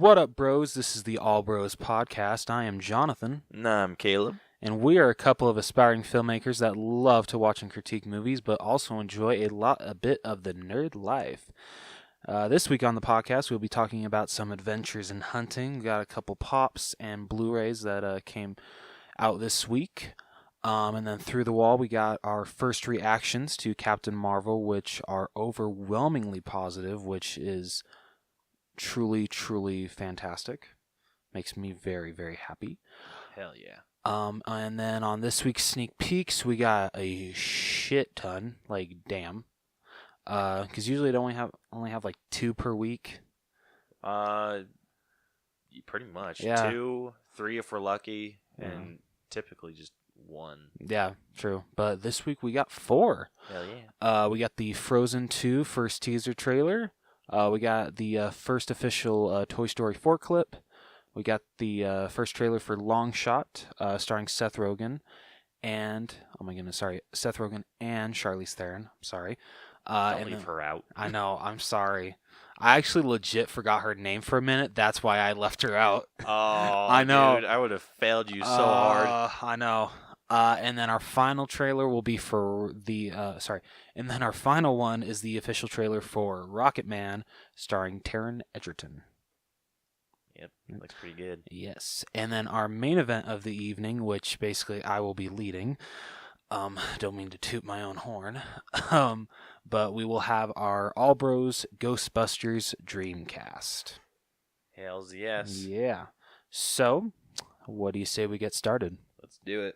What up, bros? This is the All Bros Podcast. I am Jonathan. Nah, I'm Caleb. And we are a couple of aspiring filmmakers that love to watch and critique movies, but also enjoy a bit of the nerd life. This week on the podcast, we'll be talking about some adventures in hunting. We got a couple pops and Blu-rays that came out this week. And then through the wall, we got our first reactions to Captain Marvel, which are overwhelmingly positive, which is truly, truly fantastic. Makes me very, very happy. Hell yeah. And then on this week's sneak peeks, we got a shit ton, like damn. Because usually I only have like 2 per week. Pretty much. Yeah. 2, 3 if we're lucky, and typically just 1. Yeah, true. But this week we got 4. Hell yeah. We got the Frozen 2 first teaser trailer. We got the first official Toy Story 4 clip. We got the first trailer for Long Shot, starring Seth Rogen and Seth Rogen and Charlize Theron. Sorry. Don't leave her out. I know. I'm sorry. I actually legit forgot her name for a minute. That's why I left her out. Oh, I know. Dude, I would have failed you so hard. I know. And then our final trailer will be for the And then our final one is the official trailer for Rocket Man, starring Taron Egerton. Yep, looks pretty good. Yes. And then our main event of the evening, which basically I will be leading. Don't mean to toot my own horn. But we will have our All Bros Ghostbusters Dreamcast. Hells yes. Yeah. So, what do you say we get started? Let's do it.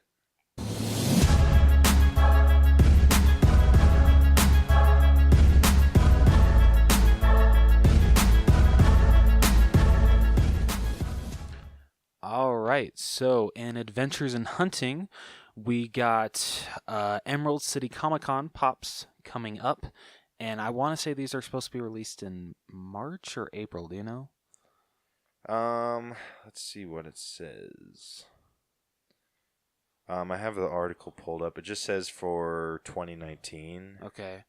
All right, so in Adventures in Hunting, we got Emerald City Comic-Con pops coming up, and I want to say these are supposed to be released in March or April, do you know? Let's see what it says. I have the article pulled up. It just says for 2019. Okay.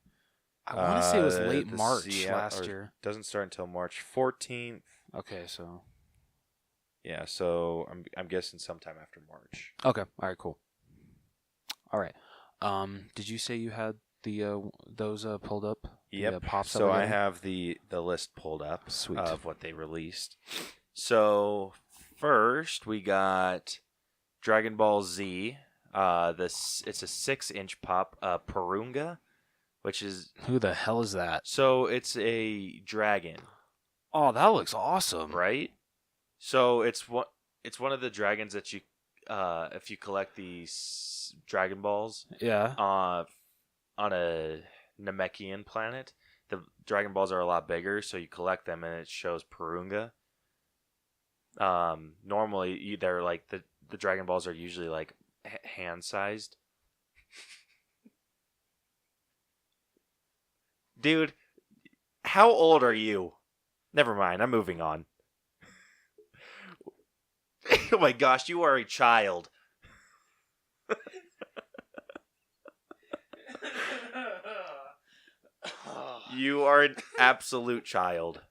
I want to say it was late March last year. Doesn't start until March 14th. Okay, so... Yeah, so I'm guessing sometime after March. Okay, all right, cool. All right. Did you say you had the those pulled up? Yep. The pops so I have the list pulled up. Sweet. Of what they released. So first we got Dragon Ball Z. It's a 6-inch pop, Purunga, which is... Who the hell is that? So it's a dragon. Oh, that looks awesome. Right? So it's one of the dragons that you, if you collect these Dragon Balls, Yeah. on a Namekian planet, the Dragon Balls are a lot bigger, so you collect them and it shows Purunga. Normally they're like the Dragon Balls are usually like hand sized. Dude, how old are you? Never mind, I'm moving on. Oh my gosh, you are a child. You are an absolute child.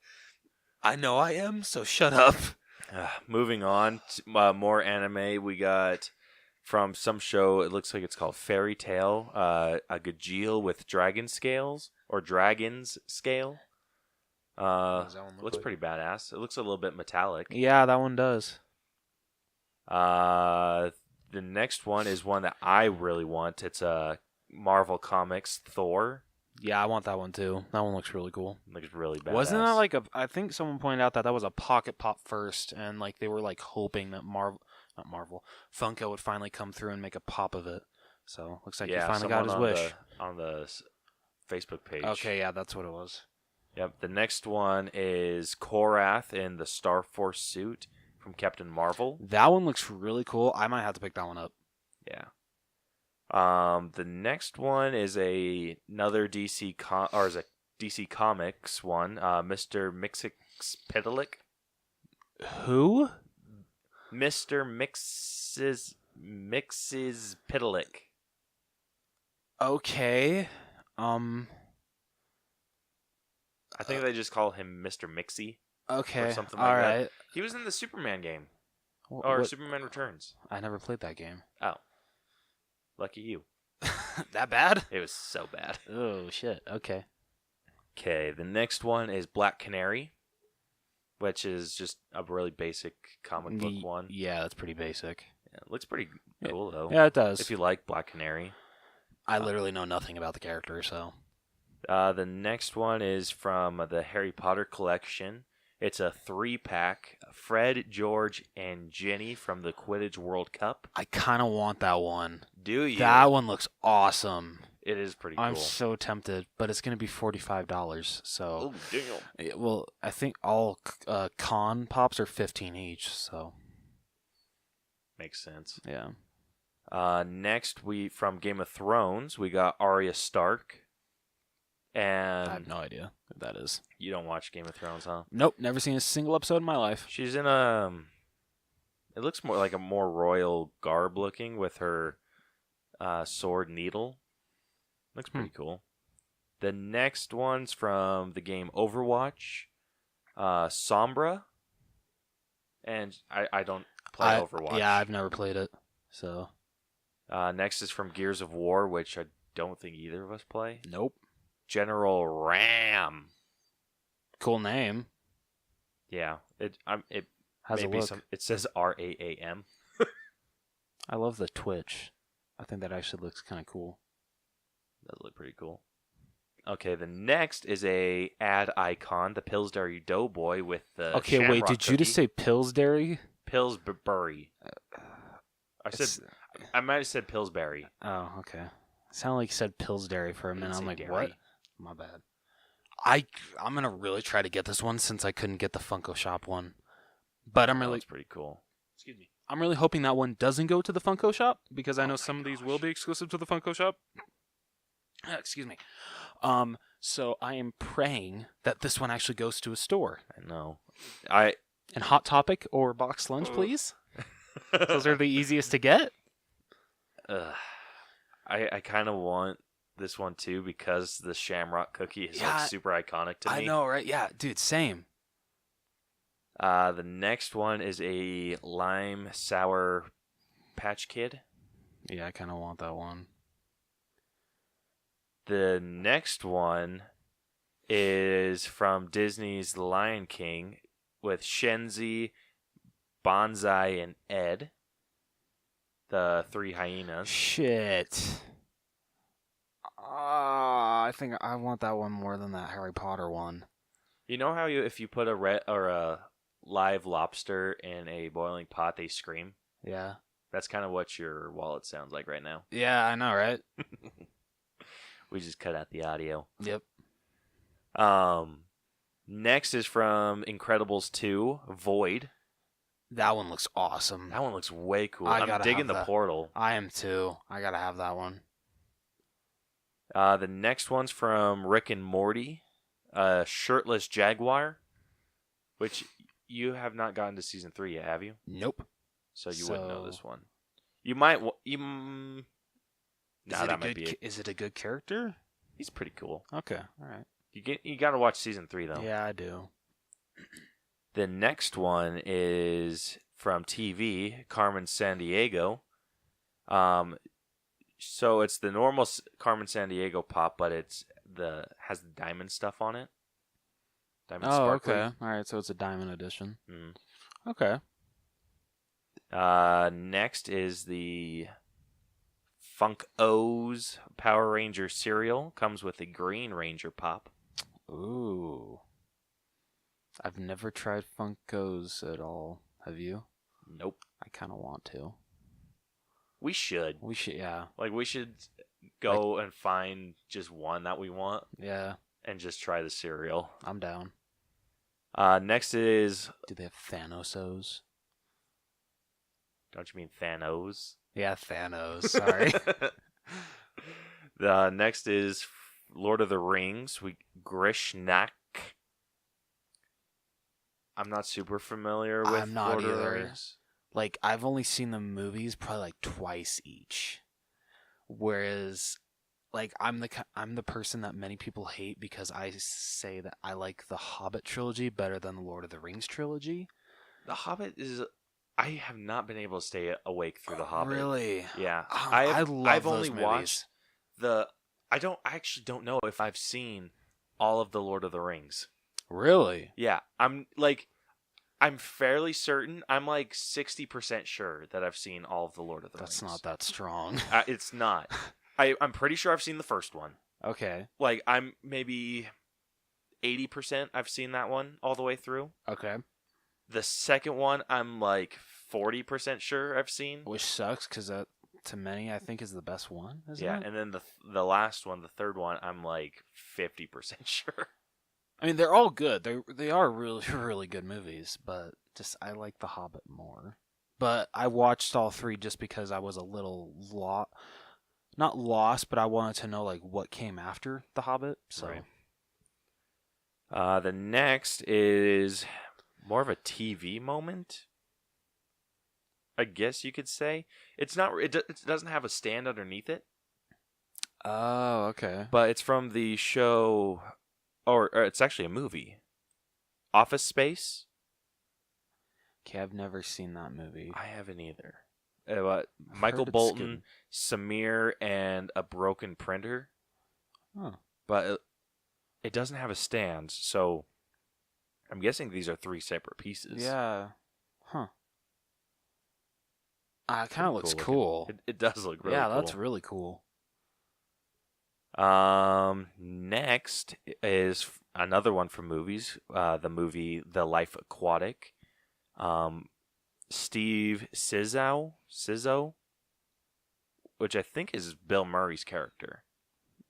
I know I am, so shut up. Moving on, more anime. We got from some show, it looks like it's called Fairy Tale, a Gajeel with dragon scales, or dragon's scale. Looks pretty badass. It looks a little bit metallic. Yeah, that one does. The next one is one that I really want. It's a Marvel Comics Thor. Yeah, I want that one too. That one looks really cool. Looks really badass. Wasn't that like I think someone pointed out that was a pocket pop first, and like they were like hoping that Funko would finally come through and make a pop of it. So looks like he finally got his wish. On the Facebook page. Okay, yeah, that's what it was. Yep. The next one is Korath in the Star Force suit from Captain Marvel. That one looks really cool. I might have to pick that one up. Yeah. The next one is another DC Comics one. Mr. Mxyzptlk. Who? Mr. Mxyzptlk. Okay. I think they just call him Mr. Mixie. Okay. something All like right. that. He was in the Superman game. Wh- Or what- Superman Returns. I never played that game. Oh. Lucky you. That bad? It was so bad. Oh shit. Okay. Okay, the next one is Black Canary, which is just a really basic comic book one. Yeah, that's pretty basic. Yeah, it looks pretty cool, though. Yeah, it does. If you like Black Canary. I literally know nothing about the character, so. The next one is from the Harry Potter collection. It's a 3-pack. Fred, George, and Jenny from the Quidditch World Cup. I kind of want that one. Do you? That one looks awesome. It is pretty cool. I'm so tempted, but it's going to be $45, so. Oh, damn. Well, I think all con pops are 15 each, so. Makes sense. Yeah. Next, from Game of Thrones, we got Arya Stark. And I have no idea what that is. You don't watch Game of Thrones, huh? Nope, never seen a single episode in my life. She's in it looks more like a more royal garb looking with her sword needle. Looks pretty cool. The next one's from the game Overwatch. Sombra. And I don't play Overwatch. Yeah, I've never played it. So. Next is from Gears of War, which I don't think either of us play. Nope. General Ram. Cool name. Yeah. How's it look? It says RAAM. I love the Twitch. I think that actually looks kind of cool. Does look pretty cool. Okay, the next is a ad icon, the Pillsbury Doughboy with the Okay, wait, Shamrock did you just say Pillsbury? Pillsbury. I might have said Pillsbury. Oh, okay. Sounded like you said Pillsbury for a didn't minute. I'm say like, dairy. what? My bad. I'm gonna really try to get this one since I couldn't get the Funko Shop one. But I'm really That's pretty cool. excuse me. I'm really hoping that one doesn't go to the Funko Shop because I know some of these will be exclusive to the Funko Shop. Excuse me. So I am praying that this one actually goes to a store. I know. And Hot Topic or Box Lunch, please. Those are the easiest to get. I kind of want this one too because the Shamrock cookie is Yeah, like super iconic to me. I know, right? Yeah, dude, same. The next one is a lime sour Patch Kid. Yeah, I kind of want that one. The next one is from Disney's The Lion King with Shenzi, Bonsai, and Ed. The 3 hyenas. Shit. I think I want that one more than that Harry Potter one. You know how if you put a live lobster in a boiling pot, they scream? Yeah. That's kind of what your wallet sounds like right now. Yeah, I know, right? We just cut out the audio. Yep. Next is from Incredibles 2, Void. That one looks awesome. That one looks way cool. I I'm gotta digging have the that. portal. I am too. I gotta have that one. The next one's from Rick and Morty, Shirtless Jaguar, which you have not gotten to season 3 yet, have you? Nope. So you wouldn't know this one. You might. That might be it. Is it a good character? He's pretty cool. Okay, all right. You got to watch season 3 though. Yeah, I do. The next one is from TV, Carmen Sandiego. So it's the normal Carmen Sandiego pop, but has the diamond stuff on it. Diamond sparkly. Okay. All right, so it's a diamond edition. Mm. Okay. Next is the Funk O's Power Ranger cereal. Comes with a Green Ranger pop. Ooh. I've never tried Funkos at all. Have you? Nope. I kind of want to. We should. Yeah. Like, we should go and find just one that we want Yeah, and just try the cereal. I'm down. Next is... Do they have Thanosos? Don't you mean Thanos? Yeah, Thanos. Sorry. The next is Lord of the Rings. Grishnak. I'm not super familiar with I'm not Lord of the either. Rings. Like, I've only seen the movies probably like twice each. Whereas, like I'm the person that many people hate because I say that I like the Hobbit trilogy better than the Lord of the Rings trilogy. The Hobbit is. I have not been able to stay awake through The Hobbit. Really? Yeah, I love I've those only movies. watched I actually don't know if I've seen all of the Lord of the Rings. Really? Yeah, I'm fairly certain. I'm like 60% sure that I've seen all of the Lord of the That's Rings. not that strong. It's not. I'm pretty sure I've seen the first one. Okay. Like I'm maybe 80% I've seen that one all the way through. Okay. The second one I'm like 40% sure I've seen. Which sucks because that, to many, I think is the best one, isn't Yeah, it? and then the last one, the third one, I'm like 50% sure. I mean, they're all good. They are really, really good movies, but just I like The Hobbit more. But I watched all three just because I was a little not lost, but I wanted to know like what came after The Hobbit. So, Right. The next is more of a TV moment, I guess you could say. It's not. It doesn't have a stand underneath it. oh, okay. But it's from the show, or it's actually a movie, Office Space. Okay, I've never seen that movie. I haven't either. Michael Bolton, Samir, and a broken printer. Oh. But it doesn't have a stand, so I'm guessing these are three separate pieces. Yeah. Huh. It kind of looks looking. cool. It does look really cool. Yeah, that's really cool. Next is another one from movies. The movie The Life Aquatic. Steve Sizzo, which I think is Bill Murray's character.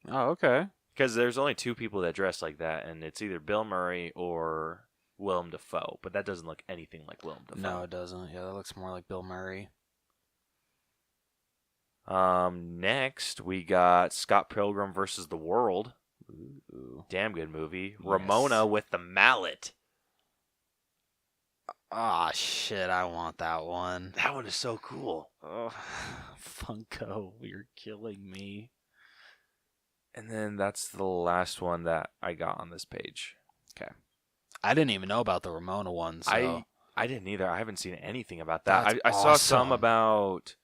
Oh, okay. Because there's only two people that dress like that, and it's either Bill Murray or Willem Dafoe. But that doesn't look anything like Willem Dafoe. No, it doesn't. Yeah, that looks more like Bill Murray. Next we got Scott Pilgrim versus the World. Ooh. Damn good movie. Yes. Ramona with the mallet. Ah, shit, I want that one. That one is so cool. Oh, Funko, you're killing me. And then that's the last one that I got on this page. Okay. I didn't even know about the Ramona one, so... I didn't either. I haven't seen anything about that. That's I saw some awesome. about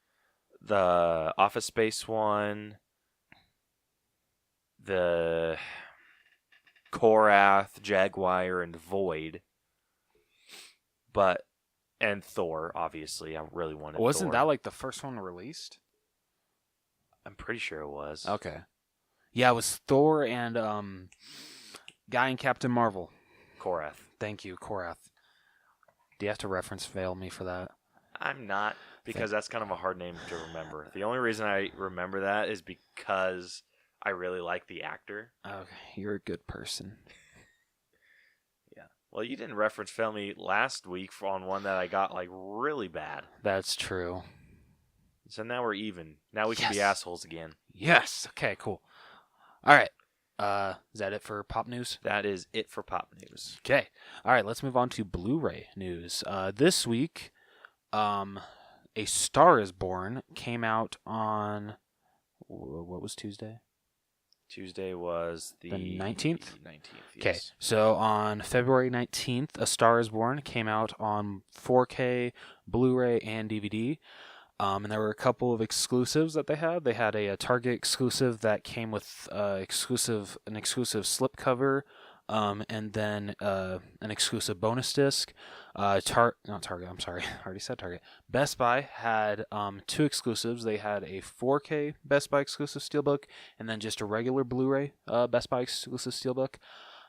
the Office Space one, the Korath, Jaguar, and Void. And Thor, obviously. I really wanted Wasn't Thor. that like the first one released? I'm pretty sure it was. Okay. Yeah, it was Thor and guy in Captain Marvel. Korath. Thank you, Korath. Do you have to reference fail me for that? I'm not, because that's kind of a hard name to remember. The only reason I remember that is because I really like the actor. Okay, you're a good person. Yeah. Well, you didn't reference fail me last week on one that I got like really bad. That's true. So now we're even. Now we can be assholes again. Yes. Okay, cool. All right. Is that it for pop news? That is it for pop news. Okay. All right, let's move on to Blu-ray news. This week, A Star is Born came out on, what was Tuesday? Tuesday was the 19th? 19th, Okay, yes. so on February 19th, A Star is Born came out on 4K, Blu-ray, and DVD. And there were a couple of exclusives that they had. They had a Target exclusive that came with an exclusive slipcover, and then an exclusive bonus disc. Not Target. I'm sorry, I already said Target. Best Buy had two exclusives. They had a 4K Best Buy exclusive steelbook, and then just a regular Blu-ray Best Buy exclusive steelbook.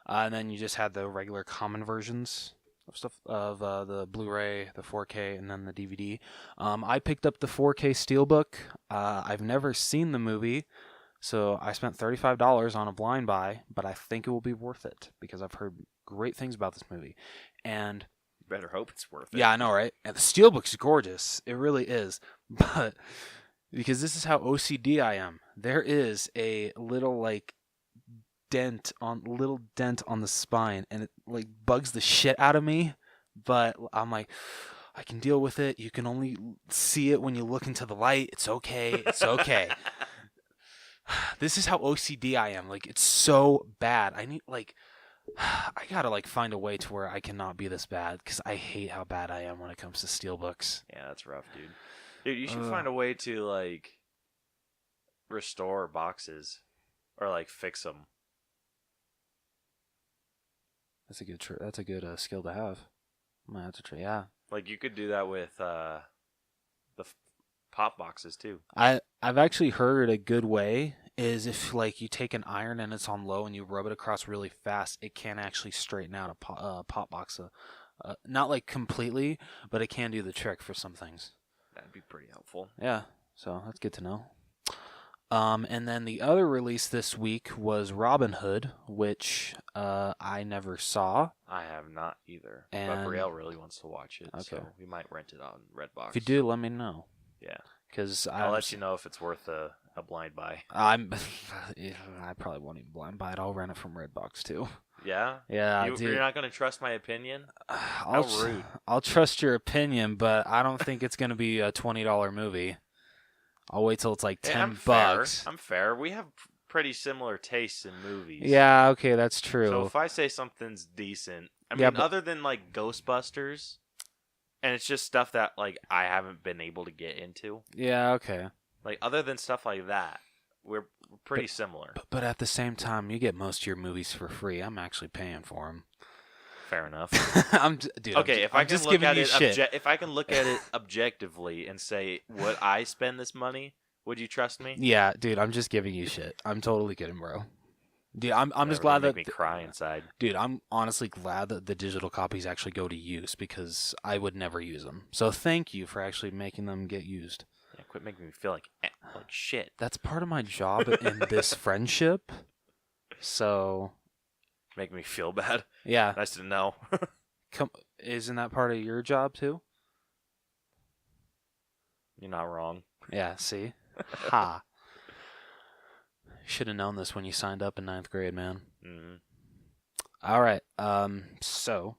And then you just had the regular common versions of stuff of the Blu-ray, the 4K, and then the DVD. I picked up the 4K steelbook. I've never seen the movie, so I spent $35 on a blind buy, but I think it will be worth it because I've heard great things about this movie. And better hope it's worth it. yeah, I know, right? And the steelbook's gorgeous. It really is. But because this is how OCD I am, there is a little dent on the spine, and it like bugs the shit out of me, but I'm like, I can deal with it. You can only see it when you look into the light. It's okay. This is how OCD I am. Like, it's so bad. I need, like, I gotta, like, find a way to where I cannot be this bad, because I hate how bad I am when it comes to steelbooks. Yeah, that's rough, dude. Dude, you should find a way to, like, restore boxes or, like, fix them. That's a good skill to have. I'm gonna have to try. Yeah, Like, you could do that with the pop boxes, too. I've actually heard a good way is if like you take an iron and it's on low and you rub it across really fast, it can actually straighten out a pop box. Not like completely, but it can do the trick for some things. That'd be pretty helpful. Yeah, so that's good to know. And then the other release this week was Robin Hood, which I never saw. I have not either. And- But Brielle really wants to watch it, Okay. so we might rent it on Redbox. If you do, let me know. Yeah. Because I'll let you know if it's worth a blind buy. I probably won't even blind buy it. I'll rent it from Redbox too. Yeah? Yeah, You're dude. not going to trust my opinion? How rude. I'll trust your opinion, but I don't think it's gonna be a $20 movie. I'll wait till it's like Hey, $10. I'm fair. We have pretty similar tastes in movies. Yeah, okay, that's true. So if I say something's decent, I Yeah, mean, but- other than like Ghostbusters, and it's just stuff that like I haven't been able to get into. Yeah, okay. Like other than stuff like that, we're pretty similar. But at the same time, you get most of your movies for free. I'm actually paying for them. Fair enough. Dude. Okay, if I I'm can just look giving at you it, shit. if I can look at it objectively and say, would I spend this money? Would you trust me? Yeah, dude, I'm just giving you shit. I'm totally kidding, bro. Dude, I'm just That glad would that make me cry inside. Dude, I'm honestly glad that the digital copies actually go to use because I would never use them. So thank you for actually making them get used. Yeah, quit making me feel like shit. That's part of my job in this friendship. So, Make me feel bad. yeah. Nice to know. Isn't that part of your job too? You're not wrong. Yeah, see? Ha. Should have known this when you signed up in 9th grade, man. Mm-hmm. All right. So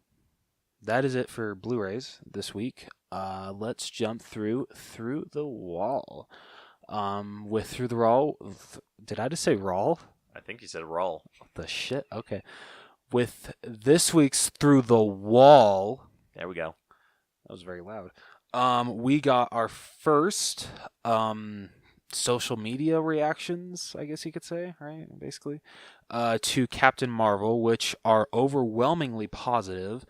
that is it for Blu-rays this week. Let's jump through the wall. With Through the Wall, did I just say Raw? I think you said roll. What the shit? Okay. With this week's Through the Wall, There we go. that was very loud. We got our first social media reactions, I guess you could say, right? Basically, to Captain Marvel, which are overwhelmingly positive.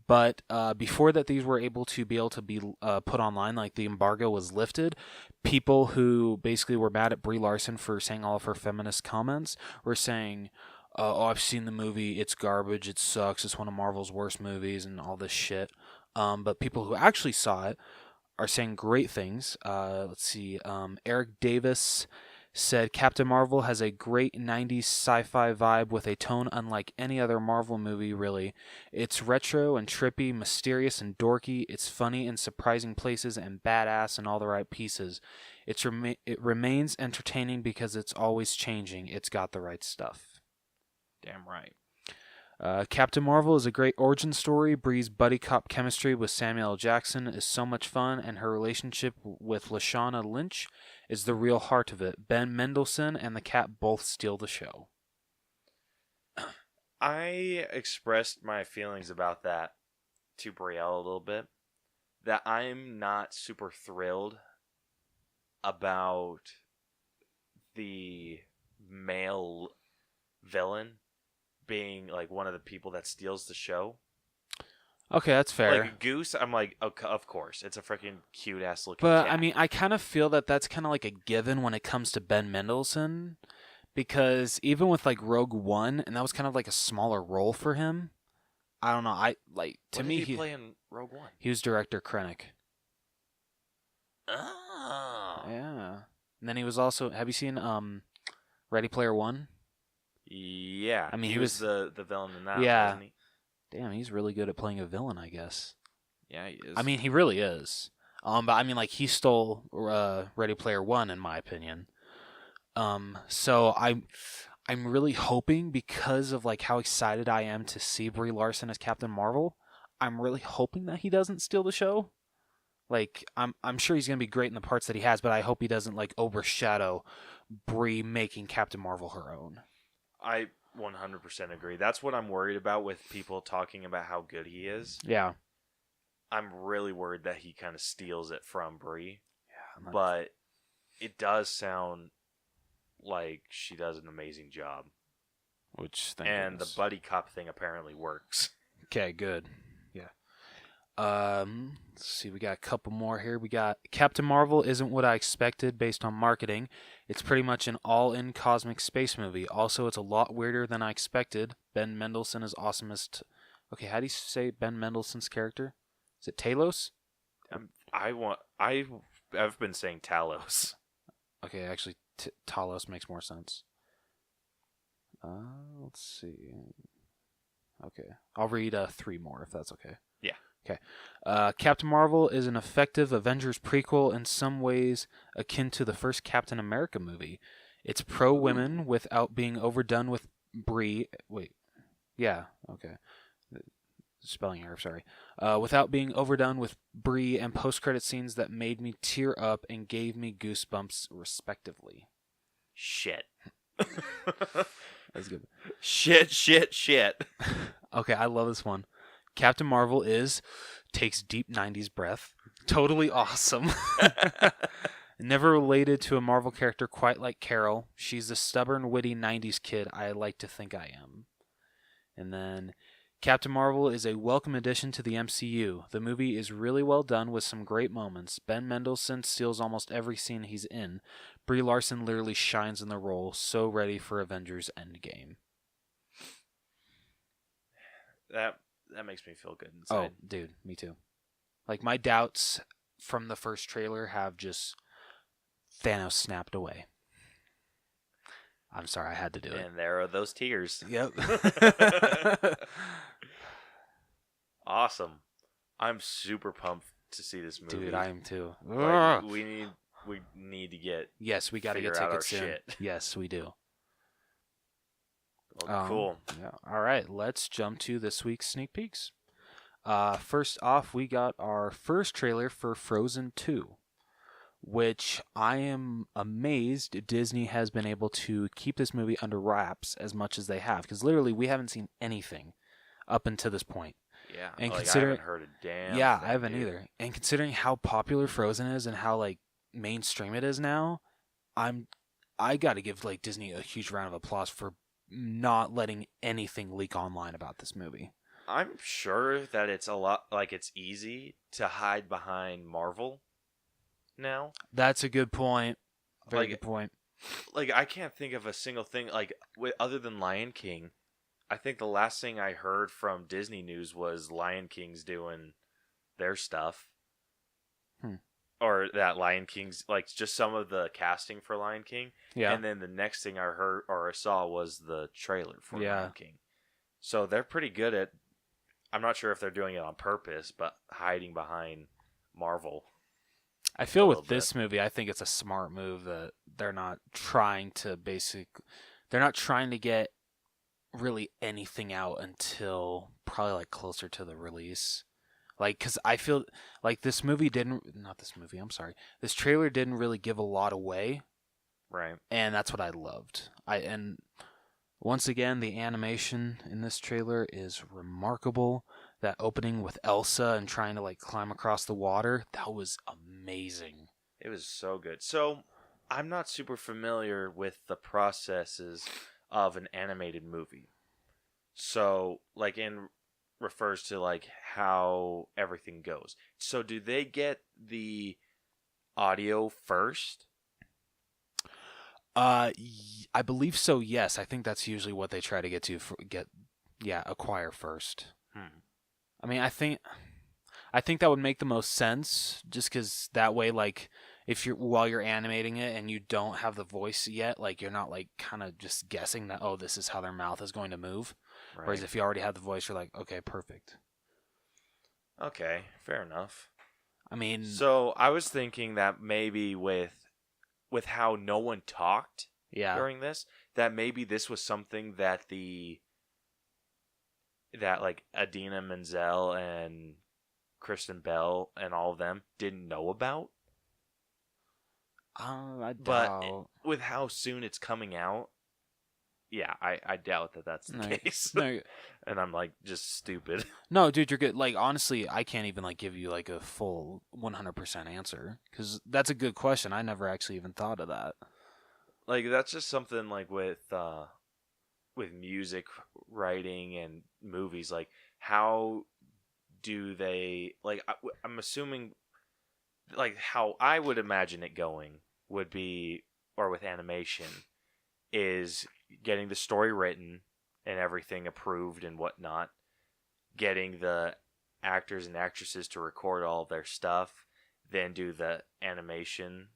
But before that, these were able to be put online, like the embargo was lifted. People who basically were mad at Brie Larson for saying all of her feminist comments were saying, "Oh, I've seen the movie. It's garbage. It sucks. It's one of Marvel's worst movies," and all this shit. But people who actually saw it are saying great things. Let's see. Eric Davis said Captain Marvel has a great 90s sci-fi vibe with a tone unlike any other Marvel movie, really. It's retro and trippy, mysterious and dorky. It's funny in surprising places and badass in all the right pieces. It remains entertaining because it's always changing. It's got the right stuff. Damn right. Captain Marvel is a great origin story. Brie's buddy cop chemistry with Samuel L. Jackson is so much fun, and her relationship with Lashana Lynch is the real heart of it. Ben Mendelsohn and the cat both steal the show. I expressed my feelings about that to Brielle a little bit. That I'm not super thrilled about the male villain being like one of the people that steals the show. Okay, that's fair. Like Goose, I'm like, okay, of course, it's a freaking cute ass looking. But cat. I mean, I kind of feel that that's kind of like a given when it comes to Ben Mendelsohn, because even with like Rogue One, and that was kind of like a smaller role for him. I don't know. I like to What me did he play in Rogue One? he was director Krennic. Oh, Yeah, and then he was also. Have you seen Ready Player One? yeah. I mean, he he was was- the villain in that. Yeah. Wasn't he? Damn, he's really good at playing a villain, I guess. Yeah, he is. I mean, he really is. But I mean, like he stole Ready Player One, in my opinion. So I'm really hoping, because of like how excited I am to see Brie Larson as Captain Marvel, I'm really hoping that he doesn't steal the show. Like, I'm sure he's gonna be great in the parts that he has, but I hope he doesn't like overshadow Brie making Captain Marvel her own. I 100% agree. That's what I'm worried about with people talking about how good he is. Yeah. I'm really worried that he kind of steals it from Brie. Yeah. But it does sound like she does an amazing job. And goodness. the buddy cop thing apparently works. Okay, good. Yeah. Let's see, we got a couple more here. We got Captain Marvel isn't what I expected based on marketing. It's pretty much an all-in cosmic space movie. Also, it's a lot weirder than I expected. Ben Mendelsohn is awesomest. Okay, how do you say Ben Mendelsohn's character? Is it Talos? I've been saying Talos. Okay, actually, Talos makes more sense. Let's see. Okay, I'll read 3 more if that's okay. Yeah. Okay. Captain Marvel is an effective Avengers prequel in some ways akin to the first Captain America movie. It's pro-women without being overdone with Brie. Wait. Yeah, okay. Spelling error, sorry. Without being overdone with Brie and post-credit scenes that made me tear up and gave me goosebumps, respectively. Shit. That's good. Shit. Okay, I love this one. Captain Marvel takes deep 90s breath. Totally awesome. Never related to a Marvel character quite like Carol. She's the stubborn, witty 90s kid I like to think I am. And then Captain Marvel is a welcome addition to the MCU. The movie is really well done with some great moments. Ben Mendelsohn steals almost every scene he's in. Brie Larson literally shines in the role. So ready for Avengers Endgame. That makes me feel good inside. Oh, dude, me too. Like, my doubts from the first trailer have just Thanos snapped away. I'm sorry, I had to do it. And there are those tears. Yep. Awesome. I'm super pumped to see this movie. Dude, I am too. Like, we need to get Yes, we got to get figure out tickets our soon. shit. Yes, we do. Cool. Yeah. All right, let's jump to this week's sneak peeks. First off, we got our first trailer for Frozen 2, which I am amazed Disney has been able to keep this movie under wraps as much as they have, because literally we haven't seen anything up until this point. Yeah, and like, considering, I haven't heard a damn yeah, thing, I haven't dude. either. And considering how popular Frozen is and how like mainstream it is now, I got to give like Disney a huge round of applause for not letting anything leak online about this movie. I'm sure that it's a lot, like, it's easy to hide behind Marvel now. That's a good point. Very Like, good point. Like, I can't think of a single thing, like, other than Lion King. I think the last thing I heard from Disney News was Lion King's doing their stuff. Or that Lion King's, like, just some of the casting for Lion King. Yeah. And then the next thing I heard or I saw was the trailer for Yeah. Lion King. So they're pretty good at, I'm not sure if they're doing it on purpose, but hiding behind Marvel. I feel with bit. this movie, I think it's a smart move that they're not trying to they're not trying to get really anything out until probably like closer to the release. Like, because I feel like this trailer didn't really give a lot away. Right. And that's what I loved. And once again, the animation in this trailer is remarkable. That opening with Elsa and trying to like climb across the water, that was amazing. It was so good. So, I'm not super familiar with the processes of an animated movie. So, like, refers to like how everything goes. So, do they get the audio first? I believe so. Yes, I think that's usually what they try to acquire first. I mean, I think that would make the most sense, just because that way, like, while you're animating it and you don't have the voice yet, like, you're not like kind of just guessing that, oh, this is how their mouth is going to move. Right. Whereas if you already have the voice, you're like, okay, perfect. Okay, fair enough. I mean, so I was thinking that maybe with how no one talked during this, that maybe this was something that like Idina Menzel and Kristen Bell and all of them didn't know about. I But doubt. with how soon it's coming out, yeah, I doubt that that's the case. No, And I'm like, just stupid. no, dude, you're good. Like, honestly, I can't even like give you like a full 100% answer because that's a good question. I never actually even thought of that. Like, that's just something like with music writing and movies. Like, how do they like? I'm assuming like how I would imagine it going would be, or with animation, is getting the story written and everything approved and whatnot, getting the actors and actresses to record all their stuff, then do the animation.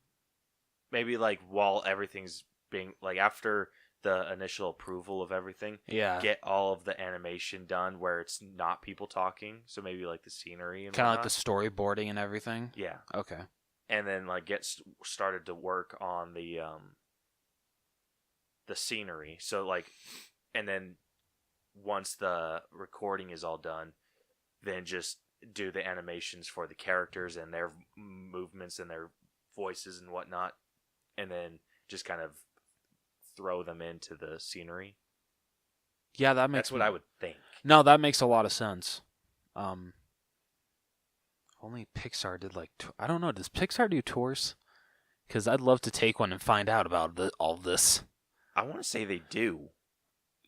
Maybe like while everything's being like after the initial approval of everything, Yeah, get all of the animation done where it's not people talking. So maybe like the scenery and kind of like whatnot. the storyboarding and everything. Yeah, Okay. and then like get started to work on the scenery. So like, and then once the recording is all done, then just do the animations for the characters and their movements and their voices and whatnot, and then just kind of throw them into the scenery. Yeah, that makes. That's what I would think. No, that makes a lot of sense. Only Pixar did like. I don't know. Does Pixar do tours? Because I'd love to take one and find out about all this. I want to say they do.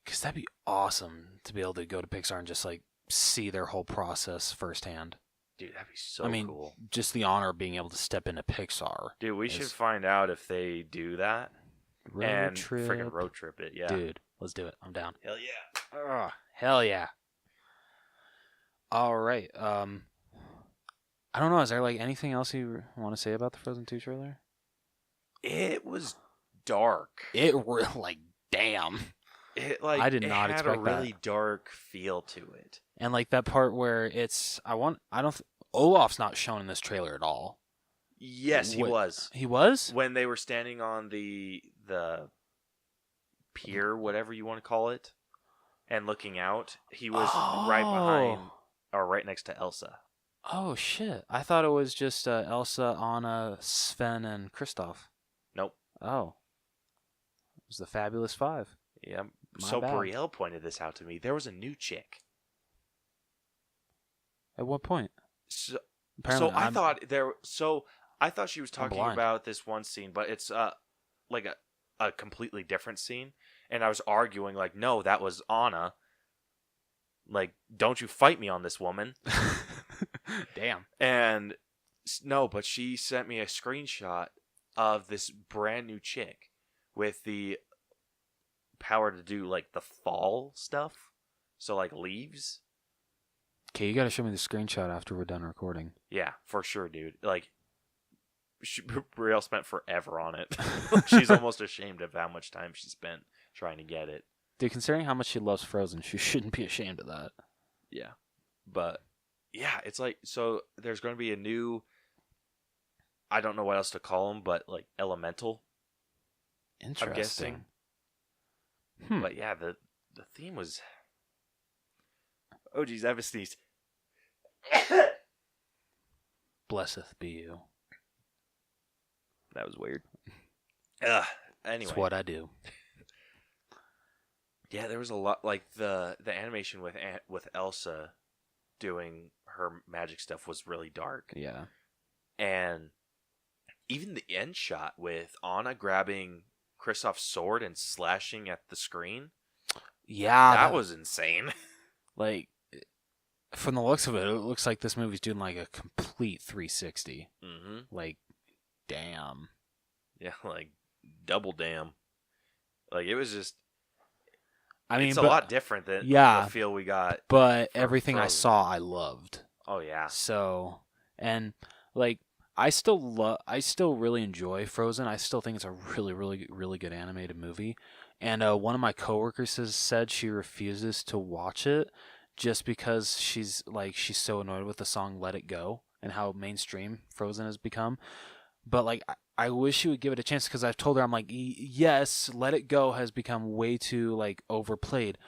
Because that'd be awesome to be able to go to Pixar and just like see their whole process firsthand. Dude, that'd be so cool. Just the honor of being able to step into Pixar. Dude, we should find out if they do that. Freaking road trip it, yeah. Dude, let's do it. I'm down. Hell yeah. Hell yeah. All right. I don't know. Is there like anything else you want to say about the Frozen 2 trailer? It was dark. Like, damn. I did not expect that. It had a really dark feel to it. And like that part where Olaf's not shown in this trailer at all. Yes, he was. He was? When they were standing on the pier, whatever you want to call it, and looking out, he was right behind, or right next to Elsa. Oh, shit. I thought it was just Elsa, Anna, Sven, and Kristoff. Nope. Oh. It was the Fabulous Five. Yeah. Brielle pointed this out to me. There was a new chick. At what point? So I thought she was talking about this one scene, but it's like a completely different scene. And I was arguing like, no, that was Anna. Like, don't you fight me on this, woman. Damn. And no, but she sent me a screenshot of this brand new chick with the power to do like the fall stuff. So like leaves. Okay, you gotta show me the screenshot after we're done recording. Yeah, for sure, dude. Like, Brielle spent forever on it. She's almost ashamed of how much time she spent trying to get it. Dude, considering how much she loves Frozen, she shouldn't be ashamed of that. Yeah. But, yeah, it's like, so there's going to be a new, I don't know what else to call them, but like elemental. Interesting. I'm guessing. But yeah, the theme was, oh geez, I have a sneeze. Blesseth be you. That was weird. Anyway. It's what I do. Yeah, there was a lot, like the animation with Elsa doing her magic stuff was really dark. Yeah. And even the end shot with Anna grabbing Kristoff's sword and slashing at the screen. Yeah. That was insane. Like, from the looks of it, it looks like this movie's doing like a complete 360. Mm-hmm. Like, damn. Yeah, like double damn. Like, it was just, I mean, it's a lot different than the feel we got. But everything I saw, I loved. Oh yeah. So, and like, I still really enjoy Frozen. I still think it's a really, really, really good animated movie. And one of my coworkers has said she refuses to watch it just because she's so annoyed with the song "Let It Go" and how mainstream Frozen has become. But like, I wish she would give it a chance because I've told her, I'm like, yes, "Let It Go" has become way too like overplayed,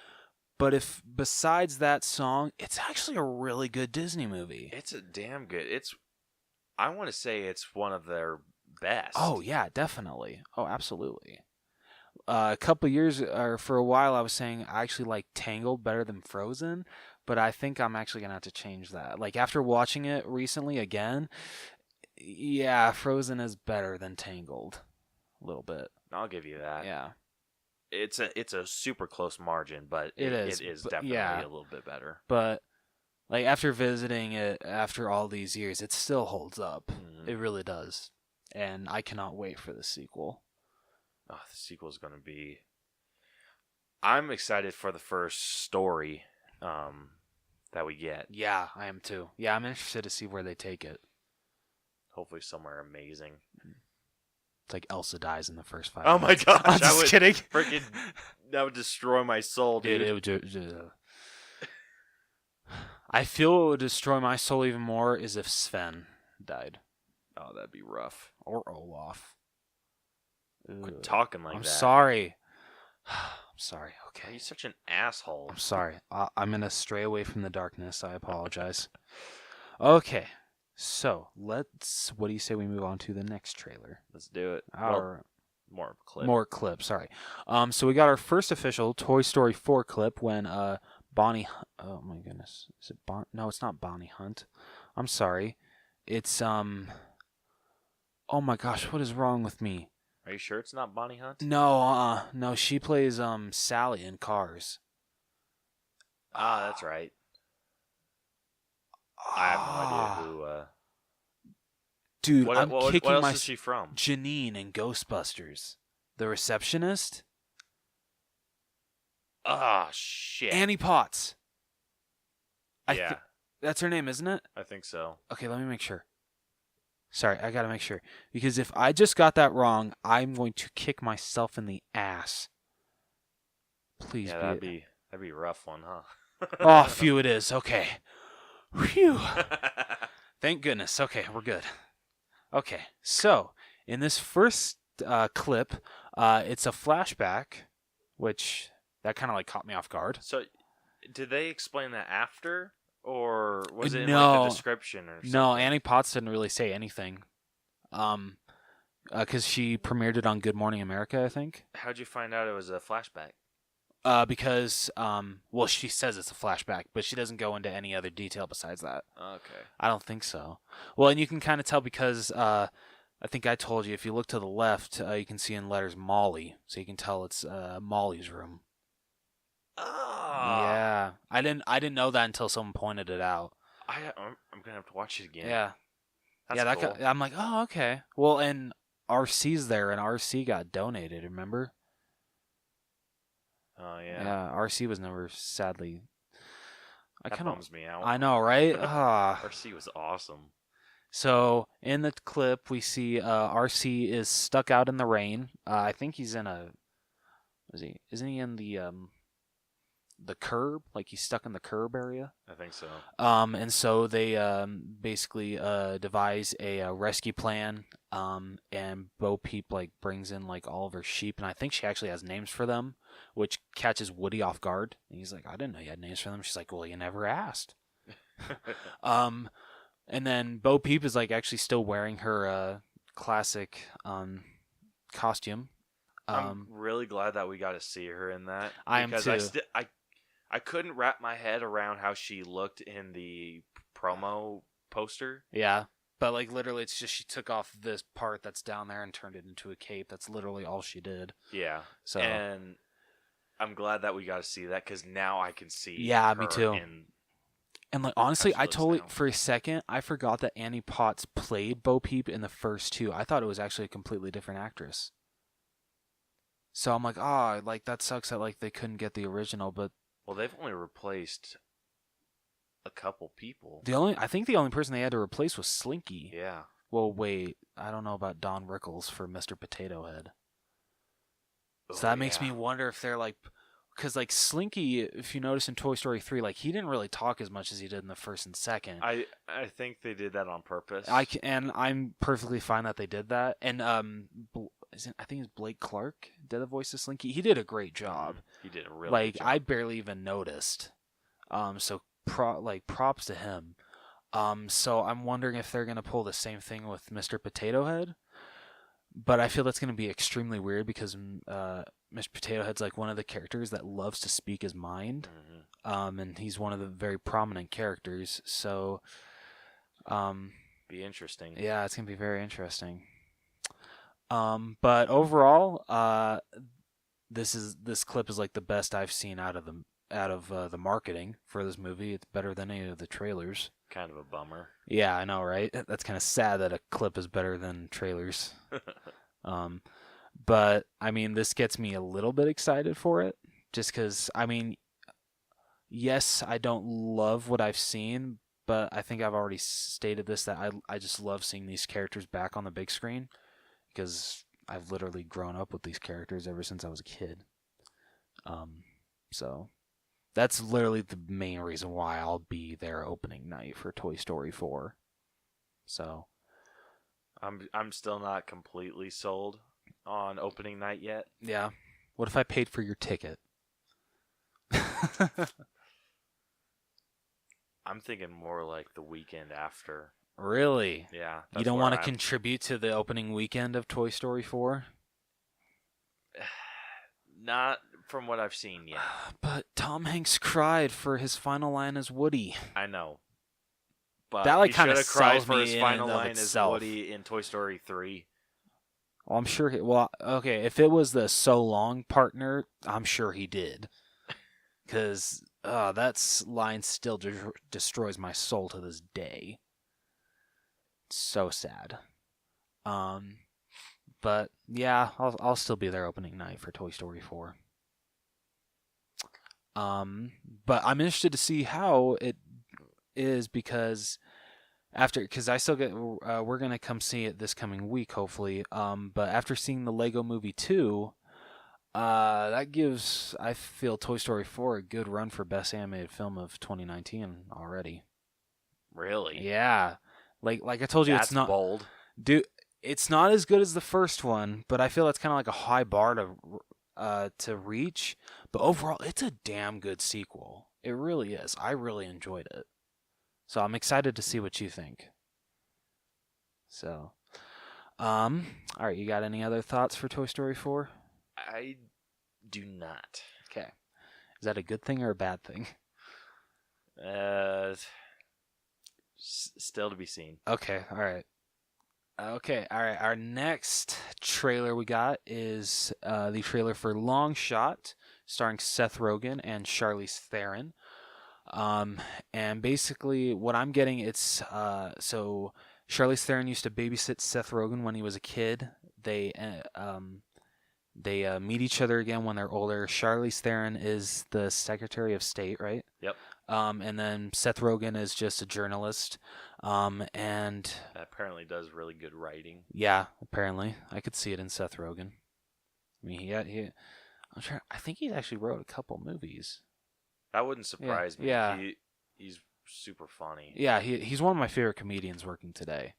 But if besides that song, it's actually a really good Disney movie. It's a damn good. I want to say it's one of their best. Oh yeah, definitely. Oh, absolutely. A couple years or for a while, I was saying I actually like Tangled better than Frozen, but I think I'm actually gonna have to change that. Like after watching it recently again, yeah, Frozen is better than Tangled, a little bit. I'll give you that. Yeah, It's a super close margin, but it is. It is But, definitely yeah, a little bit better. but like after visiting it after all these years, it still holds up. Mm-hmm. It really does, and I cannot wait for the sequel. Oh, the sequel is going to be. I'm excited for the first story that we get. Yeah, I am too. Yeah, I'm interested to see where they take it. Hopefully, somewhere amazing. It's like Elsa dies in the first 5 Oh my minutes. gosh! I'm just kidding. That would destroy my soul, dude. It would I feel what would destroy my soul even more is if Sven died. Oh, that'd be rough. Or Olaf. Quit Ugh. talking like I'm that. sorry. I'm sorry. Why are Okay. you such an asshole? I'm sorry. I'm going to stray away from the darkness. I apologize. Okay. So, what do you say we move on to the next trailer? Let's do it. Our More of a clip. More clip, sorry. So we got our first official Toy Story 4 clip when Bonnie... Oh my goodness. Is it No, it's not Bonnie Hunt. I'm sorry. It's, Oh my gosh, what is wrong with me? Are you sure it's not Bonnie Hunt? No, she plays, Sally in Cars. Ah, that's right. I have no idea who... Dude, What else is she from? Janine in Ghostbusters. The receptionist? Ah, shit. Annie Potts. Yeah, That's her name, isn't it? I think so. Okay, let me make sure. Sorry, I gotta make sure. Because if I just got that wrong, I'm going to kick myself in the ass. Please Yeah, that'd be a rough one, huh? Oh, phew, it is. Okay. Phew. Thank goodness. Okay, we're good. Okay, so in this first clip, it's a flashback, which that kind of like caught me off guard. So, did they explain that after, or was it in No. like the description or something? No, Annie Potts didn't really say anything. Because she premiered it on Good Morning America, I think. How'd you find out it was a flashback? Because well, she says it's a flashback, but she doesn't go into any other detail besides that. Okay. I don't think so. Well, and you can kind of tell because I think I told you if you look to the left, you can see in letters Molly, so you can tell it's Molly's room. Oh. Yeah, I didn't know that until someone pointed it out. I'm gonna have to watch it again. Yeah, That's cool. I'm like, oh, okay. Well, and RC's there, and RC got donated. Remember? Oh yeah. Yeah, RC was never sadly. That bums me out. I know, right? RC was awesome. So in the clip, we see RC is stuck out in the rain. I think he's in a. Isn't he in the curb? Like he's stuck in the curb area. I think so. And so they basically devise a rescue plan. And Bo Peep like brings in like all of her sheep, and I think she actually has names for them, which catches Woody off guard. And he's like, "I didn't know you had names for them." She's like, "Well, you never asked." And then Bo Peep is like actually still wearing her classic costume. I'm really glad that we got to see her in that. I am too. I couldn't wrap my head around how she looked in the promo poster. Yeah, but like literally, it's just she took off this part that's down there and turned it into a cape. That's literally all she did. Yeah. So and I'm glad that we got to see that because now I can see. Yeah, her me too. And like honestly, I totally for a second I forgot that Annie Potts played Bo Peep in the first two. I thought it was actually a completely different actress. So I'm like, like that sucks that like they couldn't get the original, but well, they've only replaced a couple people. I think the only person they had to replace was Slinky. Yeah. Well, wait, I don't know about Don Rickles for Mr. Potato Head. Oh, So that makes me wonder if they're like, because like Slinky, if you notice in Toy Story 3, like he didn't really talk as much as he did in the first and second. I think they did that on purpose. And I'm perfectly fine that they did that. And I think it's Blake Clark did the voice of Slinky. He did a great job. He did a really Like good job. I barely even noticed. So props to him. So I'm wondering if they're gonna pull the same thing with Mr. Potato Head. But I feel that's going to be extremely weird because Mr. Potato Head's like one of the characters that loves to speak his mind, and he's one of the very prominent characters. So, be interesting. Yeah, it's going to be very interesting. But overall, this clip is like the best I've seen out of the marketing for this movie. It's better than any of the trailers. Kind of a bummer. Yeah, I know, right? That's kind of sad that a clip is better than trailers. But I mean, this gets me a little bit excited for it, just because I mean, yes, I don't love what I've seen, but I think I've already stated this that I just love seeing these characters back on the big screen because I've literally grown up with these characters ever since I was a kid. So that's literally the main reason why I'll be there opening night for Toy Story 4. So I'm still not completely sold on opening night yet. yeah. What if I paid for your ticket? I'm thinking more like the weekend after. Really? Yeah. You don't want to contribute to the opening weekend of Toy Story 4? Not from what I've seen yet. But Tom Hanks cried for his final line as Woody. I know. But that like he kind of should have cried sells for me his in final and of line as itself. Woody in Toy Story 3. Well, I'm sure. Okay, if it was the so long partner, I'm sure he did. Because that line still destroys my soul to this day. So sad. But yeah, I'll still be there opening night for Toy Story 4. But I'm interested to see how it is because I still get we're gonna come see it this coming week hopefully. But after seeing the Lego Movie 2, that gives I feel Toy Story 4 a good run for best animated film of 2019 already. Really? Yeah. Like I told you, That's it's not bold. Dude, it's not as good as the first one, but I feel that's kind of like a high bar to reach. But overall, it's a damn good sequel. It really is. I really enjoyed it. So I'm excited to see what you think. So, all right, you got any other thoughts for Toy Story 4? I do not. Okay. Is that a good thing or a bad thing? Still to be seen. Okay, all right. Our next trailer we got is the trailer for Long Shot, starring Seth Rogen and Charlize Theron. And basically, what I'm getting, it's so Charlize Theron used to babysit Seth Rogen when he was a kid. They meet each other again when they're older. Charlize Theron is the Secretary of State, right? Yep. And then Seth Rogen is just a journalist. And apparently does really good writing. Yeah, apparently. I could see it in Seth Rogen. I mean, I think he actually wrote a couple movies. That wouldn't surprise me. Yeah. He's super funny. Yeah, he's one of my favorite comedians working today.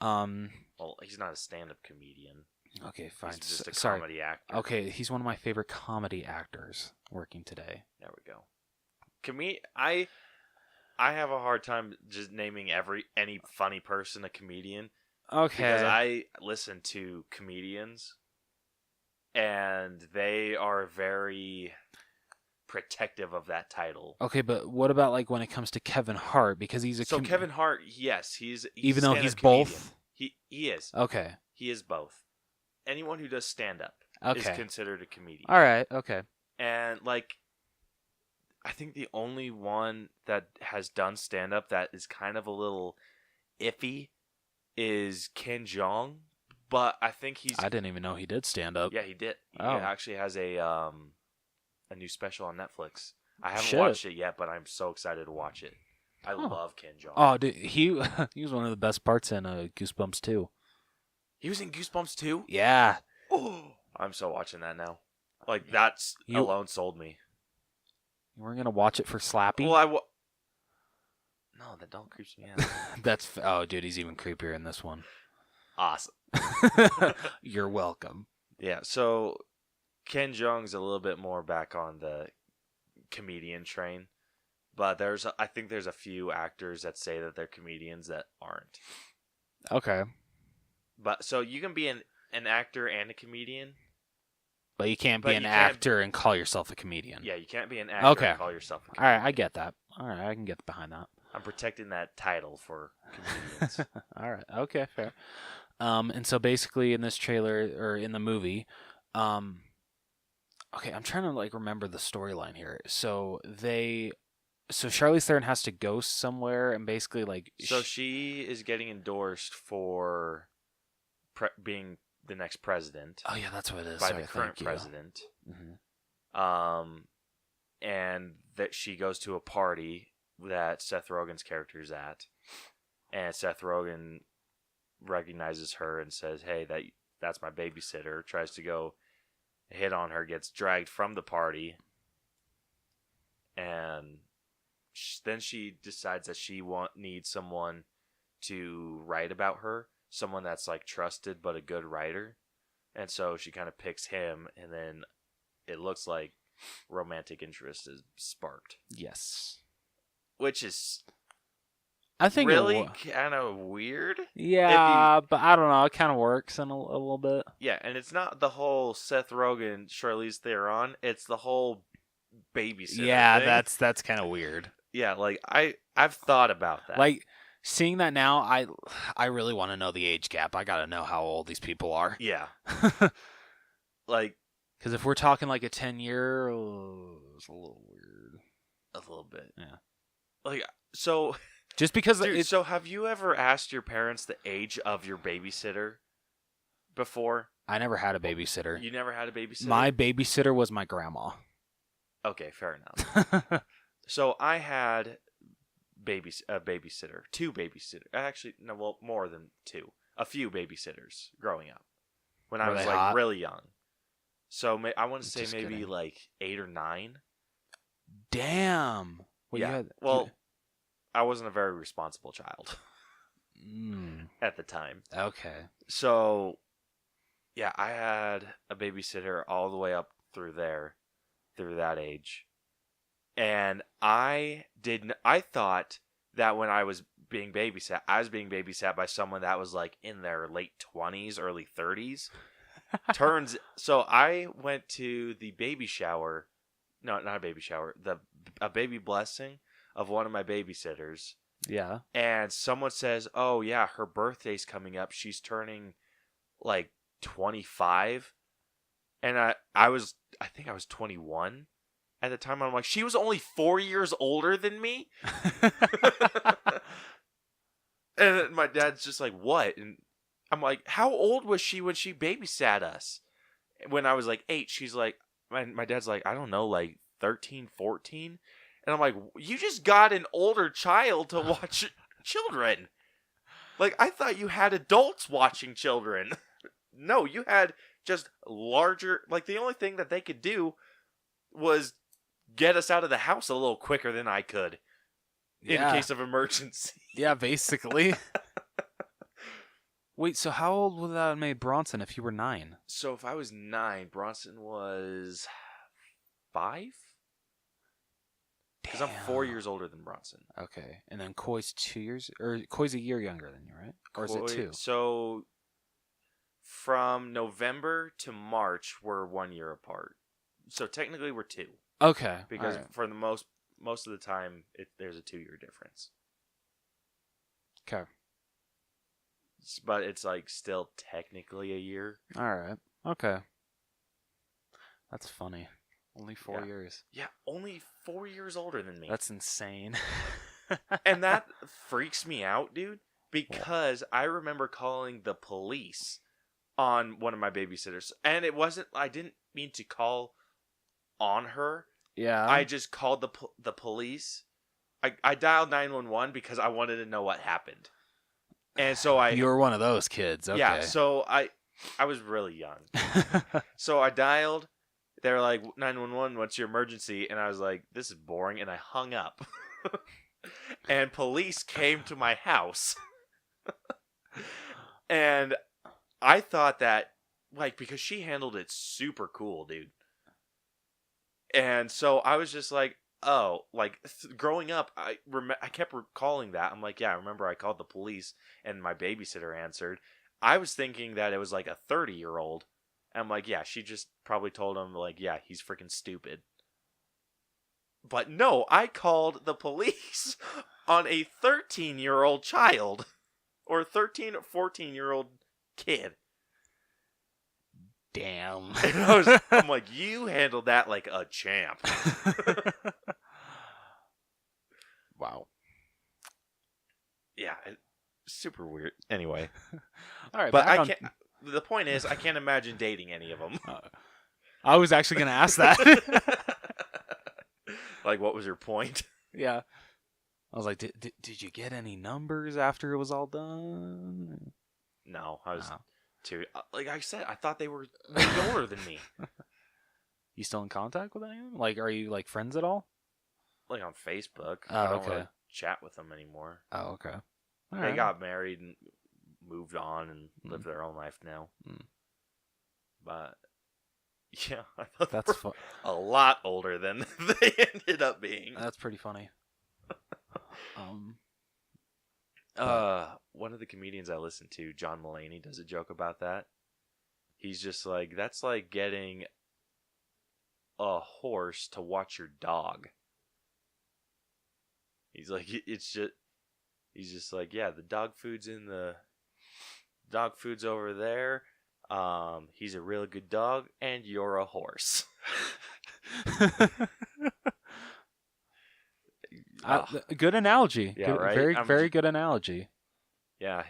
Well, he's not a stand-up comedian. Okay, fine. He's just a comedy actor. Okay, he's one of my favorite comedy actors working today. There we go. I have a hard time just naming any funny person a comedian. Okay. Because I listen to comedians, and they are very protective of that title. Okay, but what about like when it comes to Kevin Hart? Because he's a Kevin Hart, yes, he's even though he's comedian. both. He is. Okay. He is both. Anyone who does stand-up is considered a comedian. All right. Okay. And like, I think the only one that has done stand-up that is kind of a little iffy is Ken Jeong, but I think I didn't even know he did stand-up. Yeah, he did. He Oh. actually has a new special on Netflix. I haven't Shit. watched it yet, but I'm so excited to watch it. I love Ken Jeong. Oh, dude, he was one of the best parts in Goosebumps 2. He was in Goosebumps 2? Yeah. Oh, I'm so watching that now. Like, that's alone sold me. You weren't going to watch it for Slappy? Well, no, that dog creeps me out. Oh, dude, he's even creepier in this one. awesome. You're welcome. Yeah, so Ken Jeong's a little bit more back on the comedian train, but I think there's a few actors that say that they're comedians that aren't. Okay. But so you can be an actor and a comedian. But you can't be But an you can't- actor and call yourself a comedian. Yeah, you can't be an actor Okay. and call yourself a All comedian. right, I get that. All right, I can get behind that. I'm protecting that title for comedians. All right. Okay, fair. And so basically in this trailer or in the movie, okay, I'm trying to like remember the storyline here. So Charlize Theron has to go somewhere and basically like So she is getting endorsed for being the next president oh yeah, that's what it is. by Sorry, the current thank you. president. Mm-hmm. And that she goes to a party that Seth Rogen's character's at, and Seth Rogen recognizes her and says, "Hey, that's my babysitter." Tries to go hit on her, gets dragged from the party, and then she decides that she needs someone to write about her, someone that's like trusted but a good writer, and so she kind of picks him, and then it looks like romantic interest is sparked. Yes. Which is I think really kind of weird. Yeah, but I don't know. It kind of works in a little bit. Yeah, and it's not the whole Seth Rogen, Charlize Theron. It's the whole babysitter Yeah, thing. that's kind of weird. Yeah, like I've thought about that. Like seeing that now, I really want to know the age gap. I gotta know how old these people are. yeah, like Because if we're talking like a 10-year, it's a little weird. a little bit. Yeah. Like so. Just because Dude, so have you ever asked your parents the age of your babysitter before? I never had a babysitter. You never had a babysitter? My babysitter was my grandma. Okay, fair enough. So I had a babysitter, two babysitters. Actually, no, well, more than two. A few babysitters growing up when I Were was they like hot? really young. So I want to say Just maybe kidding. like 8 or 9. Damn. Well, Yeah. I wasn't a very responsible child at the time. Okay. So, yeah, I had a babysitter all the way up through that age. And I thought that when I was being babysat by someone that was like in their late 20s, early 30s. So I went to the baby shower. No, not a baby shower. A baby blessing of one of my babysitters. Yeah. And someone says, "Oh yeah, her birthday's coming up. She's turning like 25." And I think I was 21 at the time. I'm like, she was only 4 years older than me. And my dad's just like, "What?" And I'm like, "How old was she when she babysat us?" When I was like 8, she's like, my dad's like, "I don't know, like 13, 14." And I'm like, "You just got an older child to watch children. Like, I thought you had adults watching children." No, you had just larger, like the only thing that they could do was get us out of the house a little quicker than I could in case of emergency. Yeah, basically. Wait, so how old would that have made Bronson if you were 9? So if I was 9, Bronson was 5? Because I'm 4 years older than Bronson. Okay, and then Coy's 2 years, or Coy's a year younger than you, right? Or is it 2? So from November to March, we're 1 year apart. So technically, we're 2. Okay, Because alright. for the most of the time, there's a 2-year difference. Okay. But it's like still technically a year. All right. Okay. That's funny. Only 4 years. Yeah, only 4 years older than me. That's insane. And that freaks me out, dude, because I remember calling the police on one of my babysitters. And I didn't mean to call on her. Yeah. I just called the police. I dialed 911 because I wanted to know what happened. And so You were one of those kids. Okay. Yeah, so I was really young. So I dialed. They were like, 911, what's your emergency? And I was like, this is boring. And I hung up. And police came to my house. And I thought that, like, because she handled it super cool, dude. And so I was just like, oh, like, growing up, I kept recalling that. I'm like, yeah, I remember I called the police and my babysitter answered. I was thinking that it was like a 30-year-old. I'm like, yeah, she just probably told him, like, yeah, he's freaking stupid. But no, I called the police on a 13-year-old child. Or 13 or 14-year-old kid. Damn. And I'm like, you handled that like a champ. Wow. Yeah, super weird. Anyway. All right, but I can't. The point is, I can't imagine dating any of them. I was actually going to ask that. Like, what was your point? Yeah. I was like, did you get any numbers after it was all done? No, I was too. Like I said, I thought they were way older than me. You still in contact with any of them? Like, are you like friends at all? Like on Facebook. Oh, I don't okay. really chat with them anymore. Oh, okay. They got married and moved on and live their own life now. But yeah, I thought that's a lot older than they ended up being. That's pretty funny. One of the comedians I listen to, John Mulaney, does a joke about that. He's just like, that's like getting a horse to watch your dog. He's like, he's just like, yeah, the dog food's over there. He's a really good dog, and you're a horse. Good analogy. Yeah, right? Very good analogy. Yeah,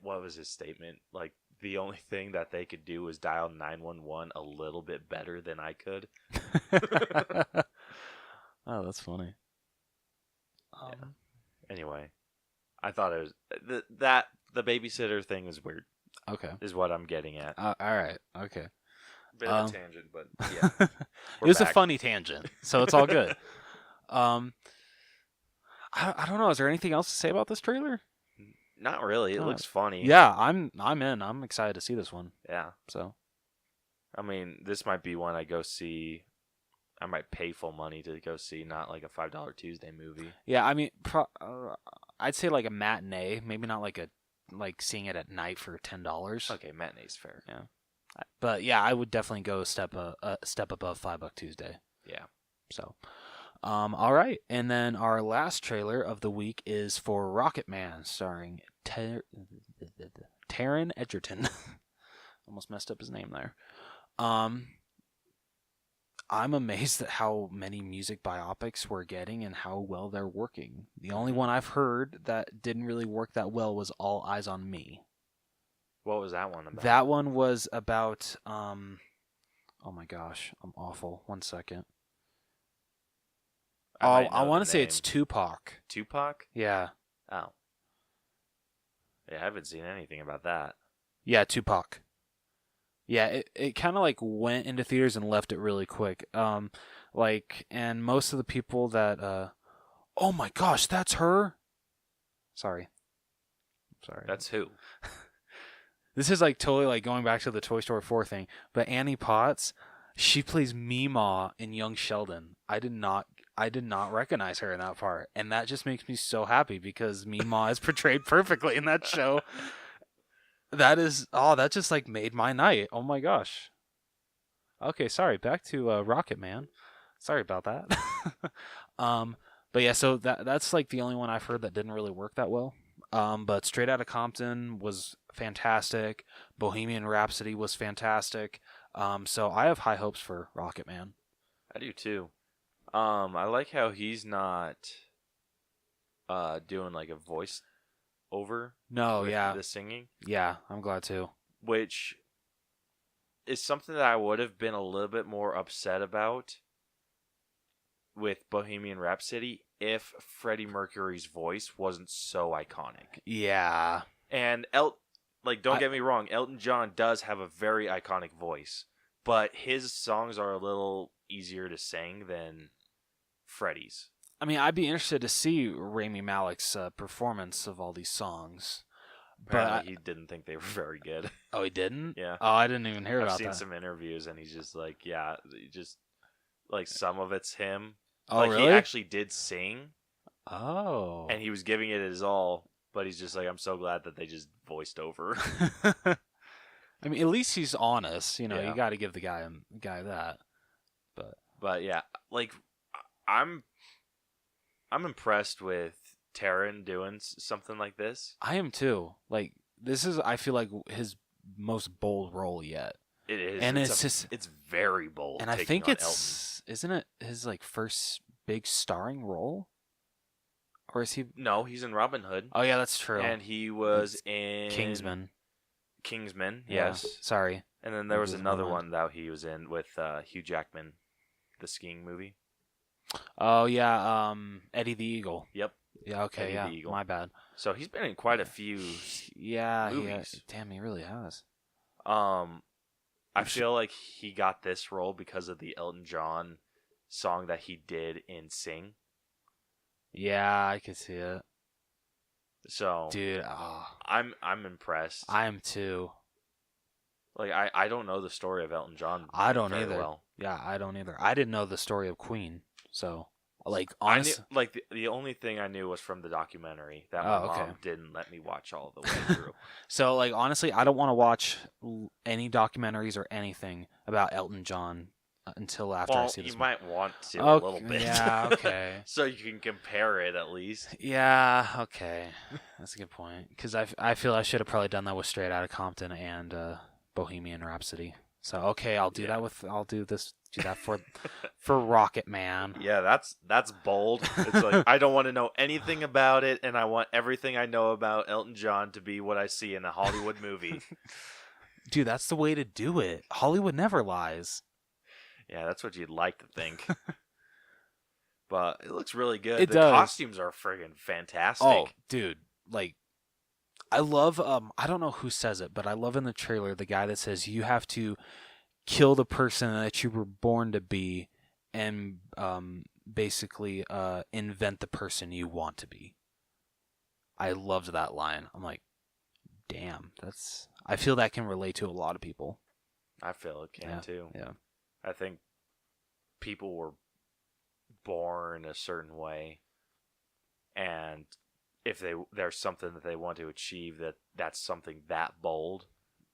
what was his statement? Like, the only thing that they could do was dial 911 a little bit better than I could. Oh, that's funny. Yeah. Anyway, I thought it was the babysitter thing is weird. Okay, is what I'm getting at. All right. Okay. Bit of a tangent, but yeah, it was a funny tangent, so it's all good. I don't know. Is there anything else to say about this trailer? Not really. It looks funny. Yeah, I'm in. I'm excited to see this one. Yeah. So, I mean, this might be one I go see. I might pay full money to go see, not like a $5 Tuesday movie. Yeah, I mean, I'd say like a matinee, maybe not like seeing it at night for $10. Okay, matinee's fair. Yeah, but yeah, I would definitely go a step above $5 Tuesday. Yeah. So, all right, and then our last trailer of the week is for Rocket Man, starring Taron Egerton. Almost messed up his name there. I'm amazed at how many music biopics we're getting and how well they're working. The only one I've heard that didn't really work that well was All Eyes on Me. What was that one about? That one was about, oh my gosh, I'm awful. 1 second. I want to say it's Tupac. Tupac? Yeah. Oh. Yeah, I haven't seen anything about that. Yeah, Tupac. Yeah, it kind of like went into theaters and left it really quick. And most of the people that, oh my gosh, that's her. Sorry. That's who? This is like totally like going back to the Toy Story 4 thing. But Annie Potts, she plays Meemaw in Young Sheldon. I did not recognize her in that part, and that just makes me so happy because Meemaw is portrayed perfectly in that show. That just like made my night. Oh my gosh. Okay, sorry. Back to Rocket Man. Sorry about that. But yeah, so that's like the only one I've heard that didn't really work that well. But Straight Outta Compton was fantastic. Bohemian Rhapsody was fantastic. So I have high hopes for Rocket Man. I do too. I like how he's not doing like a voice over. No, yeah. The singing. Yeah, I'm glad too. Which is something that I would have been a little bit more upset about with Bohemian Rhapsody if Freddie Mercury's voice wasn't so iconic. Yeah. And don't get me wrong, Elton John does have a very iconic voice, but his songs are a little easier to sing than Freddie's. I mean, I'd be interested to see Rami Malek's performance of all these songs. Apparently, he didn't think they were very good. Oh, he didn't? Yeah. Oh, I didn't even hear I've about seen that. some interviews, and he's just like, yeah, just like some of it's him. Oh, like really? he actually did sing, Oh. and he was giving it his all. But he's just like, I'm so glad that they just voiced over. I mean, at least he's honest. You know, Yeah. you got to give the guy that. But yeah, like I'm impressed with Taron doing something like this. I am too. Like, this is, I feel like, his most bold role yet. It is, and it's very bold. And I think it's isn't it his like first big starring role, or is he? No, he's in Robin Hood. Oh yeah, that's true. And he was in Kingsman. Yes. Yeah. Sorry. And then there was another one that he was in with Hugh Jackman, the skiing movie. Oh yeah, Eddie the Eagle. Yep. Yeah. Okay. Eddie yeah. the Eagle. My bad. So he's been in quite a few. Yeah. movies. Damn, he really has. I feel like he got this role because of the Elton John song that he did in Sing. Yeah, I could see it. So, dude, I'm impressed. I am too. Like I don't know the story of Elton John. I don't very either. Well. Yeah, I don't either. I didn't know the story of Queen, so like honestly, I knew, the only thing I knew was from the documentary that my mom didn't let me watch all the way through. So like honestly, I don't want to watch any documentaries or anything about Elton John until after I see this. You might want to a little bit. Yeah, okay. So you can compare it at least. Yeah, okay. That's a good point. Because I feel I should have probably done that with Straight Outta Compton and Bohemian Rhapsody. So okay, I'll do that with do that for Rocket Man. Yeah, that's bold. It's like I don't want to know anything about it, and I want everything I know about Elton John to be what I see in a Hollywood movie. Dude, that's the way to do it. Hollywood never lies. Yeah, that's what you'd like to think. But it looks really good. It The does. costumes are friggin' fantastic. Oh, dude, like I love I don't know who says it, but I love in the trailer the guy that says you have to kill the person that you were born to be and basically invent the person you want to be. I loved that line. I'm like, damn, I feel that can relate to a lot of people. I feel it can too. Yeah. I think people were born a certain way, and if there's something that they want to achieve that's something that bold,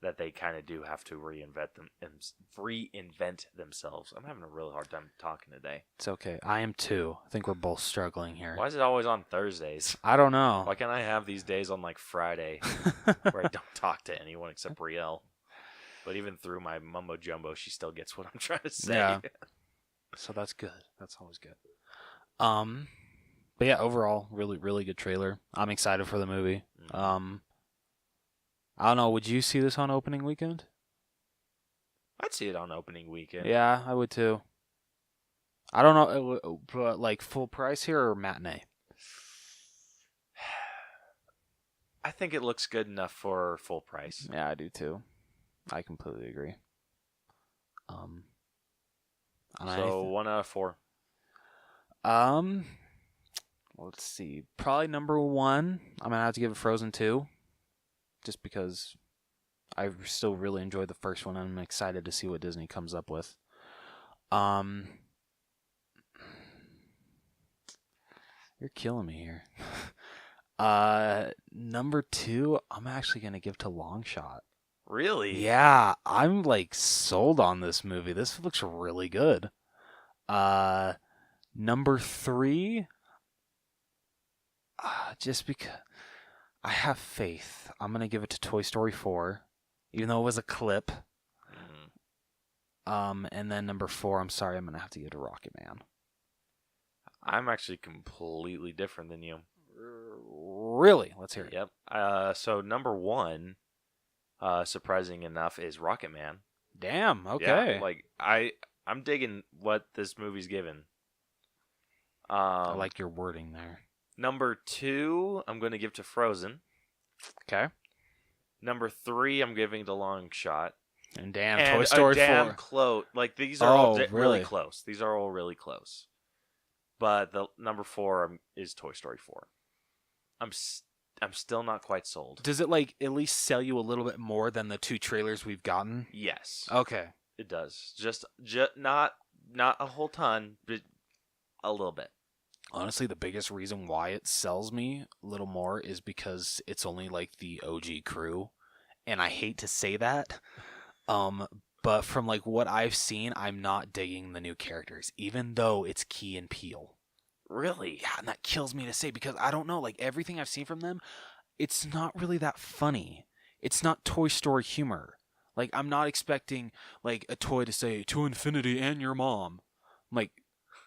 that they kind of do have to reinvent themselves. I'm having a really hard time talking today. It's okay. I am too. I think we're both struggling here. Why is it always on Thursdays? I don't know. Why can't I have these days on like Friday where I don't talk to anyone except Brielle? But even through my mumbo jumbo, she still gets what I'm trying to say. Yeah. So that's good. That's always good. But yeah, overall, really, really good trailer. I'm excited for the movie. Mm-hmm. I don't know. Would you see this on opening weekend? I'd see it on opening weekend. Yeah, I would too. I don't know, but like full price here or matinee? I think it looks good enough for full price. Yeah, I do too. I completely agree. So 1 out of 4. Let's see. Probably number 1. I'm gonna have to give it Frozen 2. Just because I still really enjoyed the first one. I'm excited to see what Disney comes up with. You're killing me here. Number 2, I'm actually going to give to Long Shot. Really? Yeah, I'm like sold on this movie. This looks really good. Number 3, just because I have faith, I'm going to give it to Toy Story 4, even though it was a clip. Mm-hmm. And then number 4, I'm sorry, I'm going to have to give it to Rocket Man. I'm actually completely different than you. Really? Let's hear it. Yep. So number 1, surprising enough, is Rocket Man. Damn, okay. Yeah, like I'm digging what this movie's given. I like your wording there. Number 2, I'm going to give to Frozen. Okay. Number 3, I'm giving to Long Shot. And Toy Story 4. Close. Like these are all really really close. These are all really close. But the number 4 is Toy Story 4. I'm still not quite sold. Does it like at least sell you a little bit more than the 2 trailers we've gotten? Yes. Okay. It does. Just not a whole ton, but a little bit. Honestly, the biggest reason why it sells me a little more is because it's only like the OG crew, and I hate to say that, but from like what I've seen, I'm not digging the new characters, even though it's Key and Peele. Really? Yeah, and that kills me to say because I don't know, like everything I've seen from them, it's not really that funny. It's not Toy Story humor. Like I'm not expecting like a toy to say to infinity and your mom. I'm like,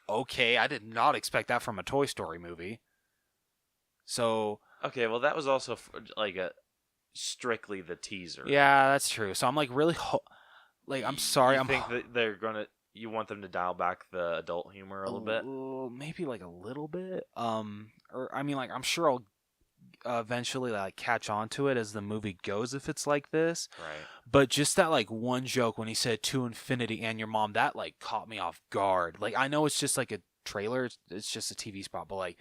okay, I did not expect that from a Toy Story movie. So Okay, well that was also like a strictly the teaser. yeah, that's true. So I'm like really like I'm sorry. You think that they're gonna? You want them to dial back the adult humor a little bit? Maybe like a little bit. Or I mean, like I'm sure I'll eventually like catch on to it as the movie goes if it's like this. Right. But just that like one joke when he said to infinity and your mom, that like caught me off guard. Like I know it's just like a trailer, it's just a TV spot, but like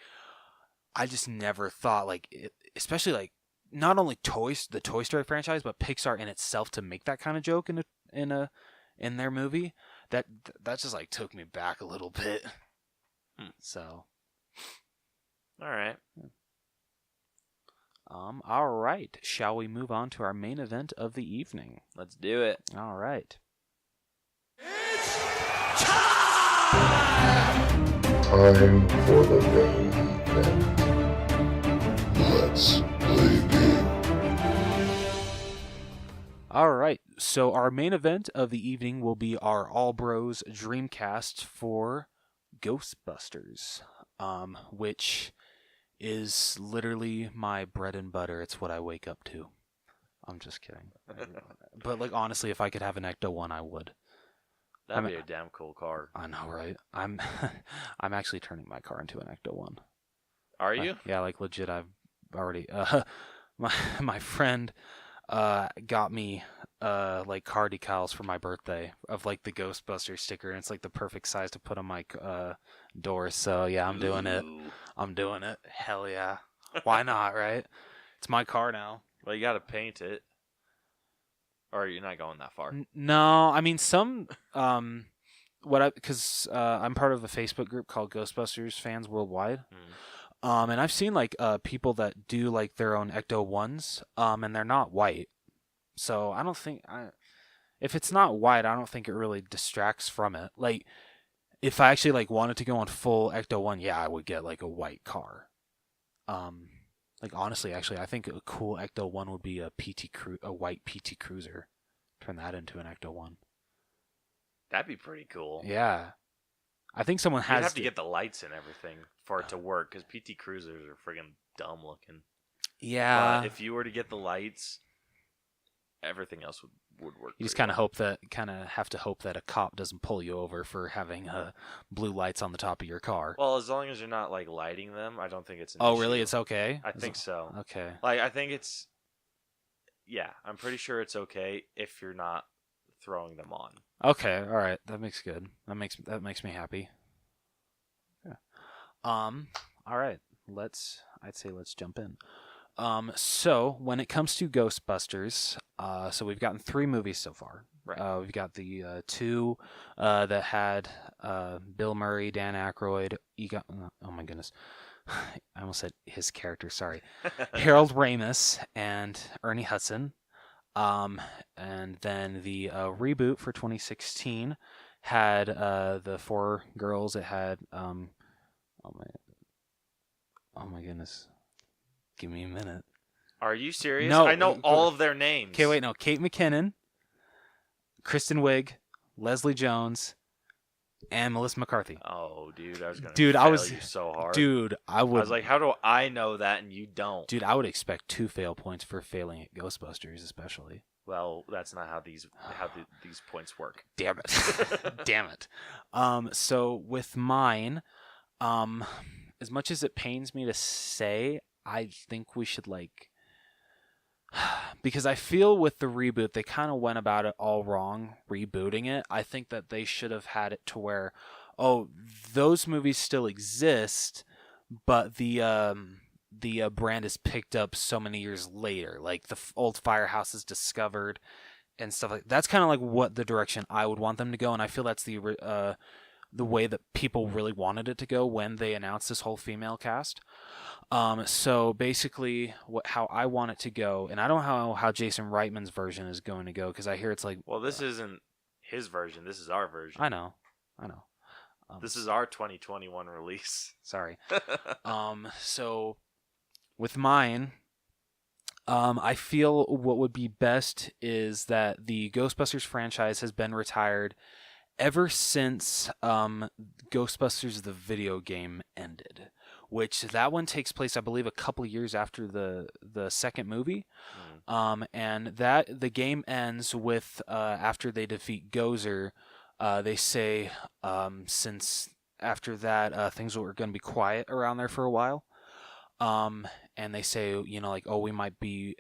I just never thought like especially like not only the Toy Story franchise, but Pixar in itself to make that kind of joke in their movie. That just like took me back a little bit. So all right. All right. Shall we move on to our main event of the evening? Let's do it. All right. Time for the main event. Let's play a game. All right. So our main event of the evening will be our All Bros Dreamcast for Ghostbusters, which is literally my bread and butter. It's what I wake up to. I'm just kidding. But like honestly, if I could have an Ecto-1, I would. That'd be a damn cool car. I know, right? I'm actually turning my car into an Ecto-1. Are you? Yeah, like legit. I've already. My friend got me like car decals for my birthday of like the Ghostbusters sticker, and it's like the perfect size to put on my door. So yeah, I'm doing it. I'm doing it. Hell yeah. Why not, right? It's my car now. Well, you got to paint it. Or you're not going that far. No, I mean some because I'm part of a Facebook group called Ghostbusters Fans Worldwide. And I've seen like people that do like their own Ecto-1s, and they're not white. So I don't think if it's not white, I don't think it really distracts from it. Like if I actually like wanted to go on full Ecto-1, yeah, I would get like a white car. Like honestly, actually, I think a cool Ecto-1 would be a white PT Cruiser. Turn that into an Ecto-1. That'd be pretty cool. Yeah, I think someone has. You'd have to get the lights and everything for it to work because PT Cruisers are friggin' dumb looking. Yeah. But if you were to get the lights, everything else would work. You just kind of have to hope that a cop doesn't pull you over for having blue lights on the top of your car. Well, as long as you're not like lighting them, I don't think it's an Oh, issue. really? It's okay? I think so. Okay. Like I think it's yeah, I'm pretty sure it's okay if you're not throwing them on. Okay, all right. That makes good. That makes me happy. Yeah. All right. I'd say let's jump in. So when it comes to Ghostbusters, so we've gotten 3 movies so far. Right. We've got the 2 that had Bill Murray, Dan Aykroyd, oh my goodness, I almost said his character. Sorry, Harold Ramis and Ernie Hudson. And then the reboot for 2016 had the 4 girls. It had oh my goodness. Give me a minute. Are you serious? No, I know all of their names. Okay, wait, no. Kate McKinnon, Kristen Wiig, Leslie Jones, and Melissa McCarthy. Oh, dude, I was gonna. Dude, fail you so hard. Dude, I was like, how do I know that and you don't? Dude, I would expect 2 fail points for failing at Ghostbusters, especially. Well, that's not how these points work. Damn it. Damn it. So with mine, as much as it pains me to say, I think we should because I feel with the reboot, they kind of went about it all wrong, rebooting it. I think that they should have had it to where, oh, those movies still exist, but the the brand is picked up so many years later, like the old firehouse is discovered and stuff like that's kind of like what the direction I would want them to go, and I feel that's the way that people really wanted it to go when they announced this whole female cast. So basically, how I want it to go, and I don't know how Jason Reitman's version is going to go because I hear it's like, well, this isn't his version. This is our version. I know. This is our 2021 release. Sorry. So with mine, I feel what would be best is that the Ghostbusters franchise has been retired ever since Ghostbusters the video game ended, which that one takes place, I believe, a couple years after the second movie. And that the game ends with after they defeat Gozer, they say since after that things were going to be quiet around there for a while. And they say, like, oh, we might be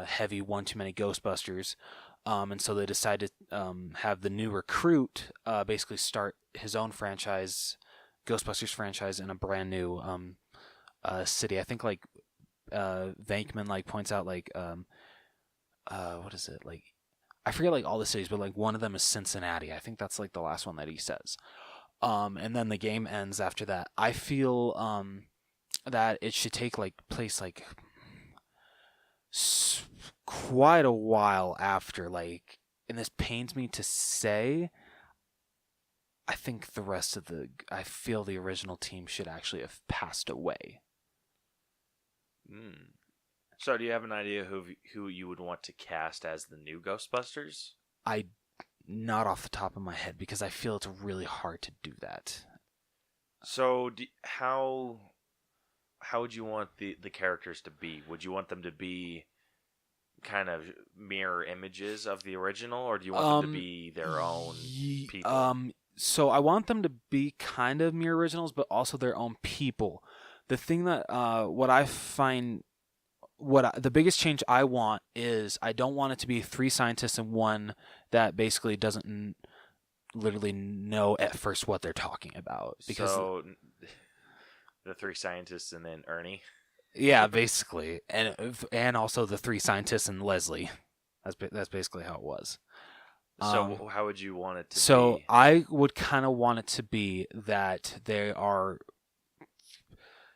heavy one too many Ghostbusters. And so they decided to have the new recruit basically start his own franchise, Ghostbusters franchise, in a brand new city. I think like Venkman like points out like what is it, like I forget like all the cities, but like one of them is Cincinnati. I think that's like the last one that he says. And then the game ends after that. I feel that it should take like place like quite a while after, like, and this pains me to say, I think I feel the original team should actually have passed away. So do you have an idea who you would want to cast as the new Ghostbusters? Not off the top of my head, because I feel it's really hard to do that. So how would you want the characters to be? Would you want them to be kind of mirror images of the original, or do you want them to be their own people? So I want them to be kind of mirror originals, but also their own people. The thing that the biggest change I want is I don't want it to be 3 scientists and one that basically doesn't literally know at first what they're talking about. Because so the 3 scientists and then Ernie. Yeah, basically, and also the 3 scientists and Leslie. That's basically how it was. So how would you want it to be? So I would kind of want it to be that they are.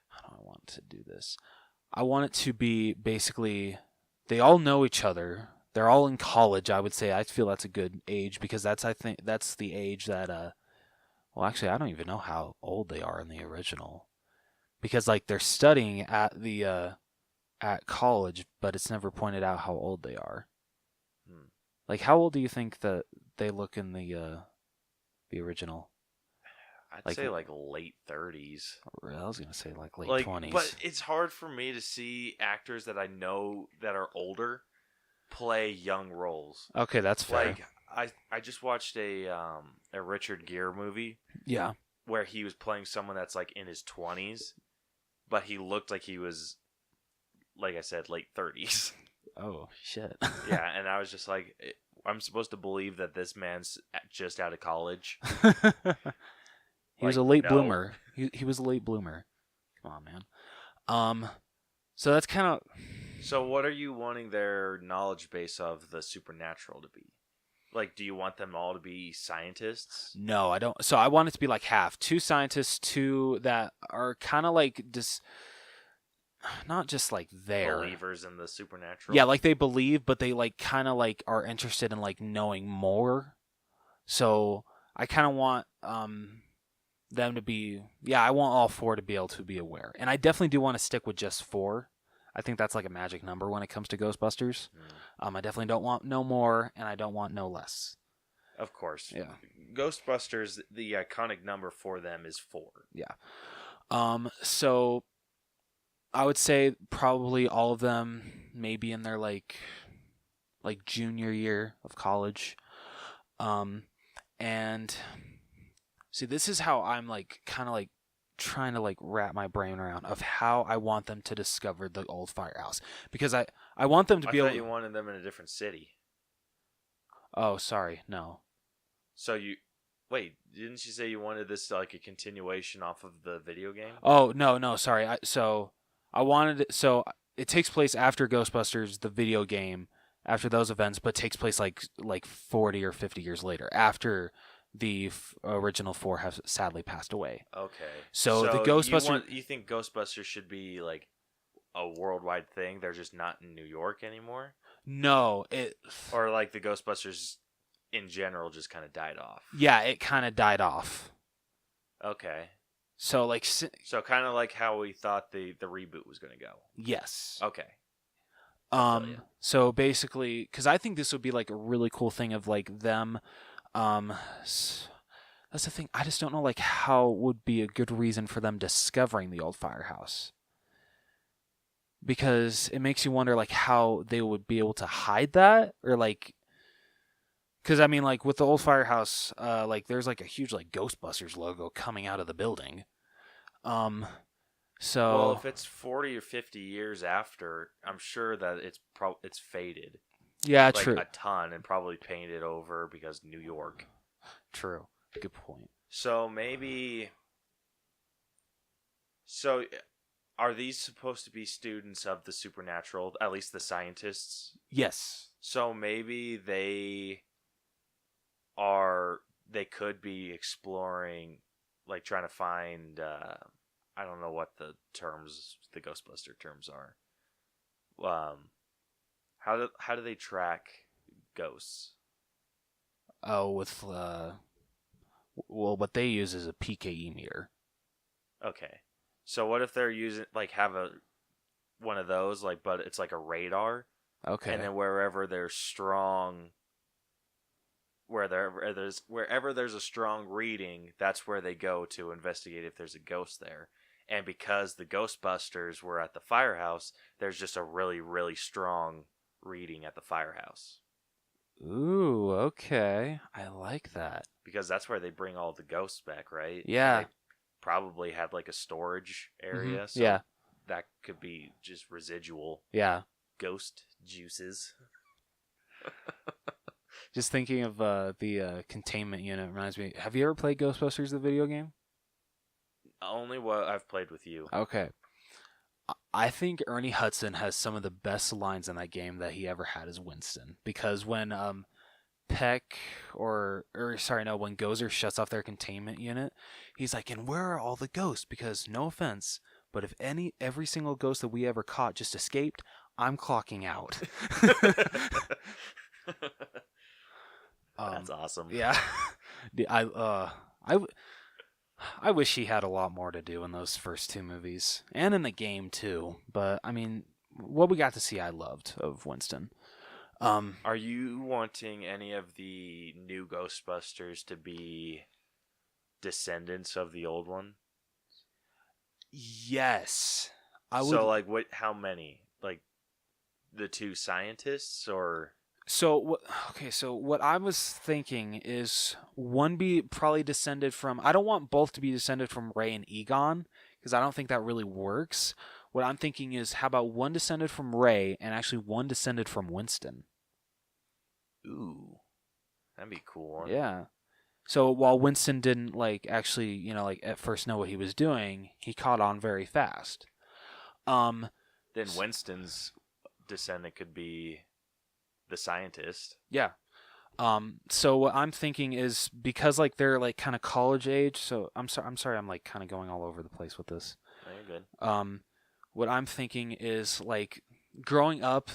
How do I want to do this? I want it to be basically they all know each other. They're all in college. I would say I feel that's a good age because I think that's the age that. Well, actually, I don't even know how old they are in the original. Because like they're studying at the at college, but it's never pointed out how old they are. Like, how old do you think that they look in the original? I'd say like late 30s. I was gonna say like late 20s. But it's hard for me to see actors that I know that are older play young roles. Okay, that's fair. Like I just watched a Richard Gere movie. Yeah. Where he was playing someone that's like in his 20s. But he looked like he was, like I said, late 30s. Oh, shit. Yeah, and I was just like, I'm supposed to believe that this man's just out of college. He was a late bloomer. He was a late bloomer. Come on, man. So that's kind of... So what are you wanting their knowledge base of the supernatural to be? Like, do you want them all to be scientists? No, I don't. So I want it to be like half. 2 scientists, 2 that are kind of like just, not just like there. Believers in the supernatural? Yeah, like they believe, but they like kind of like are interested in like knowing more. So I kind of want them to be, I want all 4 to be able to be aware. And I definitely do want to stick with just 4. I think that's like a magic number when it comes to Ghostbusters. I definitely don't want no more, and I don't want no less. Of course. Yeah. Ghostbusters, the iconic number for them is 4. Yeah. So I would say probably all of them maybe in their like junior year of college. And see, this is how I'm like kind of like trying to like wrap my brain around of how I want them to discover the old firehouse, because I want them to be I able. thought you wanted them in a different city. Oh, sorry, no. So wait, didn't you say you wanted this like a continuation off of the video game? Oh no, sorry. So I wanted it, so it takes place after Ghostbusters, the video game, after those events, but takes place like 40 or 50 years later, after the original four have sadly passed away. Okay. So the Ghostbusters. You think Ghostbusters should be like a worldwide thing? They're just not in New York anymore, No, or like the Ghostbusters in general just kind of died off. yeah, it kind of died off. Okay. So So kind of like how we thought the reboot was going to go. yes. Okay. feel ya. So basically, because I think this would be like a really cool thing of like them. That's the thing. I just don't know like how would be a good reason for them discovering the old firehouse. Because it makes you wonder like how they would be able to hide that, or like, because I mean like with the old firehouse, like there's like a huge like Ghostbusters logo coming out of the building. So Well, if it's 40 or 50 years after, I'm sure that it's faded. yeah, Like true, a ton, and probably painted over because New York. true, good point. So maybe. So, are these supposed to be students of the supernatural? At least the scientists. Yes. So maybe they are. They could be exploring, like trying to find. I don't know what the Ghostbuster terms are. How do they track ghosts? Oh, with well, what they use is a PKE meter. Okay. So what if they're using have one of those but it's like a radar, Okay. and then wherever there's a strong reading, that's where they go to investigate if there's a ghost there. And because the Ghostbusters were at the firehouse, there's just a really, really strong reading at the firehouse. Ooh, okay. I like that. Because that's where they bring all the ghosts back, right? Yeah. And they probably had like a storage area. So Yeah. that could be just residual Yeah. ghost juices. Just thinking of the containment unit reminds me. Have you ever played Ghostbusters, the video game? Only what I've played with you. Okay. I think Ernie Hudson has some of the best lines in that game that he ever had as Winston. Because when Peck when Gozer shuts off their containment unit, he's like, and where are all the ghosts? Because no offense, but if every single ghost that we ever caught just escaped, I'm clocking out. That's awesome. Yeah. I wish he had a lot more to do in those first two movies, and in the game too. But I mean, what we got to see, I loved of Winston. Are you wanting any of the new Ghostbusters to be descendants of the old one? Yes, I would. So, what? How many? Like the two scientists, or? So what I was thinking is one be probably descended from. I don't want both to be descended from Ray and Egon, because I don't think that really works. What I'm thinking is, how about one descended from Ray and actually one descended from Winston? Ooh, that'd be cool. Yeah. So while Winston didn't actually at first know what he was doing, he caught on very fast. Then Winston's descendant could be the scientist. Yeah. So what I'm thinking is, because they're kind of college age. So I'm sorry. I'm kind of going all over the place with this. No, you're good. What I'm thinking is growing up,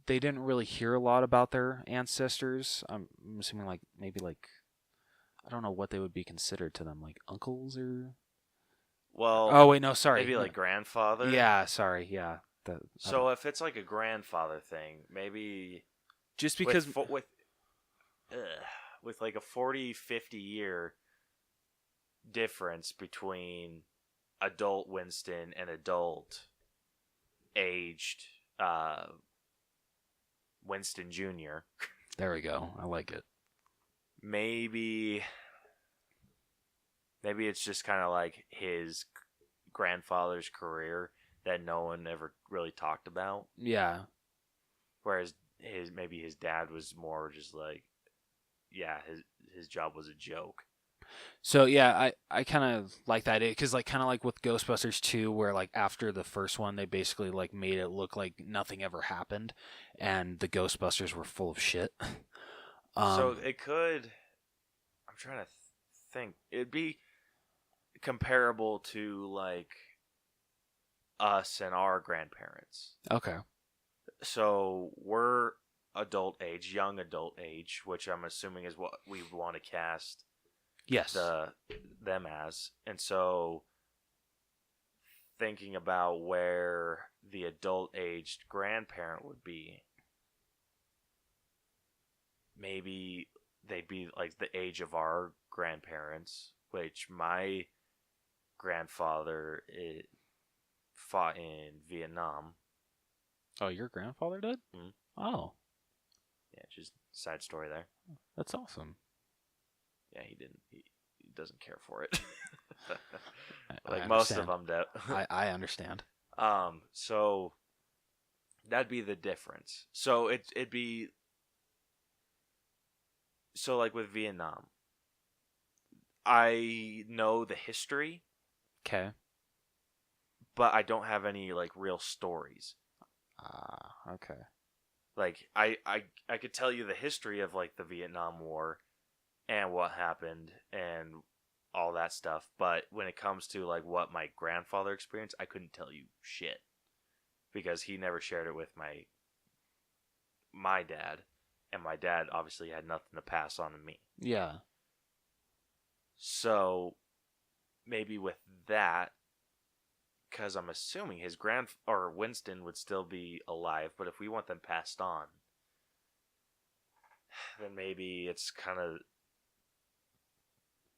they didn't really hear a lot about their ancestors. I'm assuming maybe I don't know what they would be considered to them, like uncles or. Well. Oh wait, no, sorry. Maybe grandfather. Yeah, sorry. Yeah. So if it's a grandfather thing, maybe just because with a 40, 50 year difference between adult Winston and adult aged Winston Jr. There we go. I like it. Maybe it's just kind of like his grandfather's career that no one ever really talked about. Yeah. Whereas his dad was more just his job was a joke. So yeah, I kind of like that because like kind of like with Ghostbusters 2, where like after the first one, they basically like made it look like nothing ever happened, and the Ghostbusters were full of shit. So it could. I'm trying to think. It'd be comparable to like us and our grandparents. Okay. So we're adult age, young adult age, which I'm assuming is what we want to cast Yes. them as. And so thinking about where the adult aged grandparent would be, maybe they'd be like the age of our grandparents, which my grandfather fought in Vietnam. Oh, your grandfather did? Mhm. Oh, Yeah, just side story there. that's awesome. Yeah, he didn't. He doesn't care for it. I Most of understand. them do. I understand. So that'd be the difference. So it'd be so like with Vietnam, I know the history, Okay. but I don't have any like real stories. Okay. Like I could tell you the history of like the Vietnam War and what happened and all that stuff, but when it comes to like what my grandfather experienced, I couldn't tell you shit because he never shared it with my dad, and my dad obviously had nothing to pass on to me. Yeah. So maybe with that, because I'm assuming his or Winston would still be alive, but if we want them passed on, then maybe it's kind of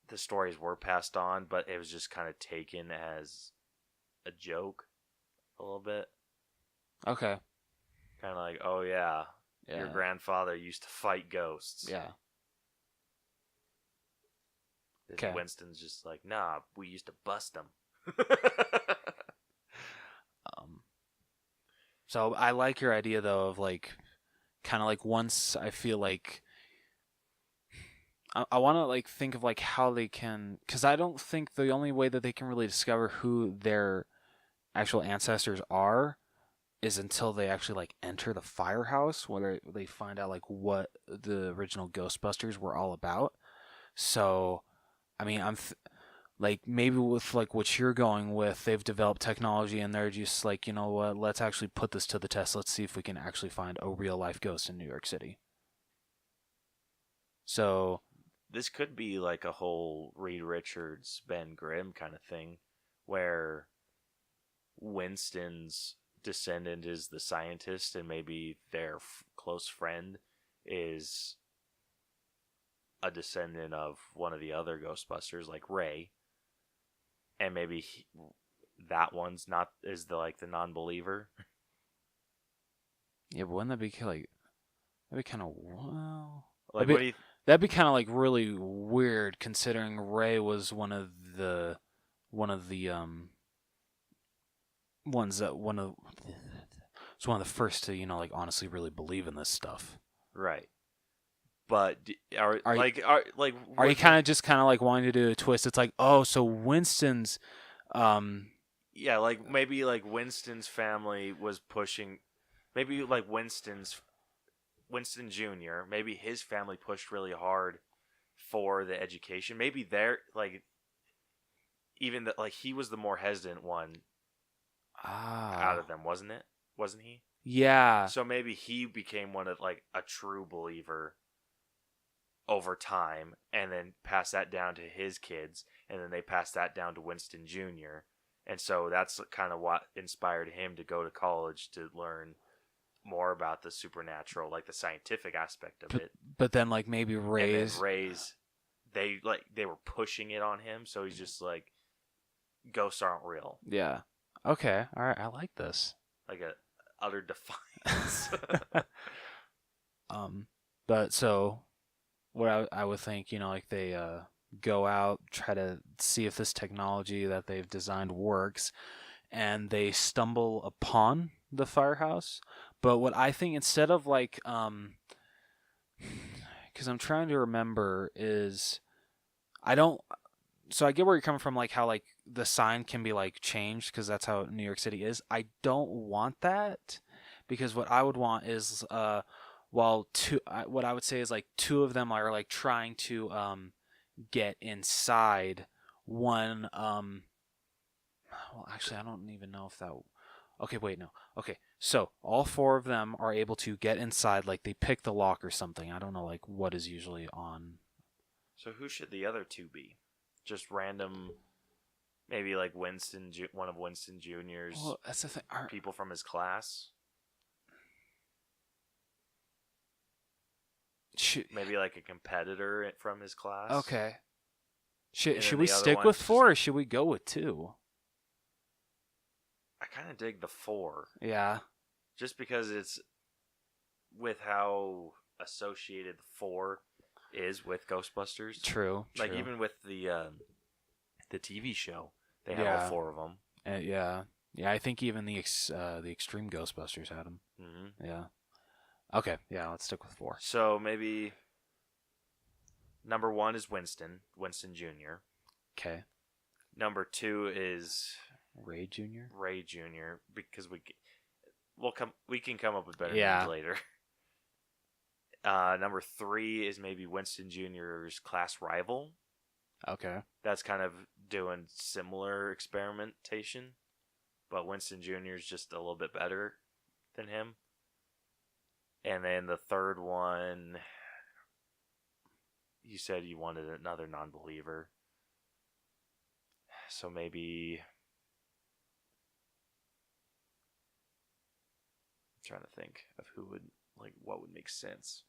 the stories were passed on, but it was just kind of taken as a joke a little bit. Okay. Kind of like, oh yeah, Yeah. your grandfather used to fight ghosts. Yeah. And Okay. Winston's just like, nah, we used to bust them. So I like your idea though of like, kind of like once I feel like I want to like think of like how they can, because I don't think the only way that they can really discover who their actual ancestors are is until they actually like enter the firehouse, where they find out like what the original Ghostbusters were all about. So, I mean, like maybe with like what you're going with, they've developed technology and they're just like, you know what, let's actually put this to the test. Let's see if we can actually find a real life ghost in New York City. So this could be like a whole Reed Richards, Ben Grimm kind of thing, where Winston's descendant is the scientist, and maybe their close friend is a descendant of one of the other Ghostbusters, like Ray, and maybe that one's not is the like the non-believer. yeah, but wouldn't that be like that'd be kind of Like, what do you? that'd be kind of like really weird considering Ray was one of the ones that it's one of the first to, you know, like honestly really believe in this stuff. Right. But are you kind of just kind of like wanting to do a twist? It's like, oh, so Winston's, yeah, like maybe like Winston's family was pushing, maybe like Winston Jr. Maybe his family pushed really hard for the education. Maybe they're like, even that like he was the more hesitant one out of them, wasn't it? Wasn't he? Yeah. So maybe he became one of like a true believer over time, and then pass that down to his kids, and then they pass that down to Winston Jr. And so that's kind of what inspired him to go to college to learn more about the supernatural, like the scientific aspect of it. But then like maybe Ray's, they were pushing it on him, so he's just like, ghosts aren't real. Yeah. Okay. All right. I like this. Like a utter defiance. But so what I would think, you know, like they go out, try to see if this technology that they've designed works, and they stumble upon the firehouse. But what I think, instead of like, because I'm trying to remember, is I don't. So I get where you're coming from, like how like the sign can be like changed because that's how New York City is. I don't want that because what I would want is what I would say is like two of them are like trying to get inside one. Well, actually, I don't even know if that. Okay, wait, no. Okay, so all four of them are able to get inside, like they pick the lock or something. I don't know, like what is usually on. So who should the other two be? Just random, maybe like one of Winston Jr.'s Well, that's the thing. people from his class. Maybe like a competitor from his class. Okay. And Should then we the other stick one's with just- 4 or should we go with 2? I kind of dig the 4. Yeah. Just because it's with how associated 4 is with Ghostbusters. True. Like true. even with the TV show, they have all 4 of them. Yeah. Yeah, I think even the Extreme Ghostbusters had them. Mm-hmm. Yeah. Okay. Yeah, let's stick with 4. So maybe number 1 is Winston Jr. Okay. Number 2 is Ray Jr. Ray Jr. Because we can come up with better Yeah. names later. Number 3 is maybe Winston Jr.'s class rival. Okay. That's kind of doing similar experimentation, but Winston Jr. is just a little bit better than him. And then the third one, you said you wanted another non-believer. So maybe... I'm trying to think of who would, like, what would make sense.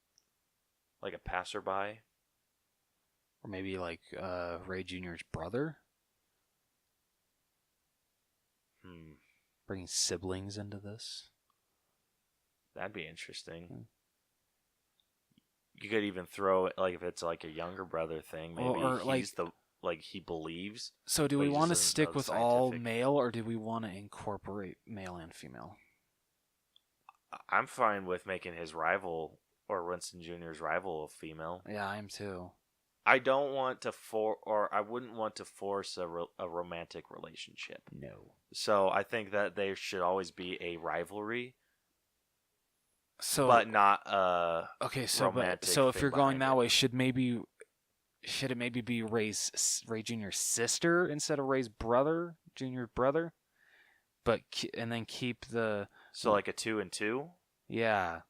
Like a passerby? Or maybe like Ray Jr.'s brother? Bringing siblings into this? That'd be interesting. You could even throw, like, if it's like a younger brother thing, maybe Or, he's he believes. So do we But he want to just stick doesn't with know the all scientific- male or do we want to incorporate male and female? I'm fine with making his rival, or Winston Jr.'s rival, a female. Yeah, I am too. I don't want to I wouldn't want to force a romantic relationship. No. So I think that there should always be a rivalry, So but not okay, so romantic so if thing you're going behind that it. way, should it maybe be Ray Jr.'s sister instead of Ray's brother, Junior's brother? But and then keep the So like a 2 and 2. yeah.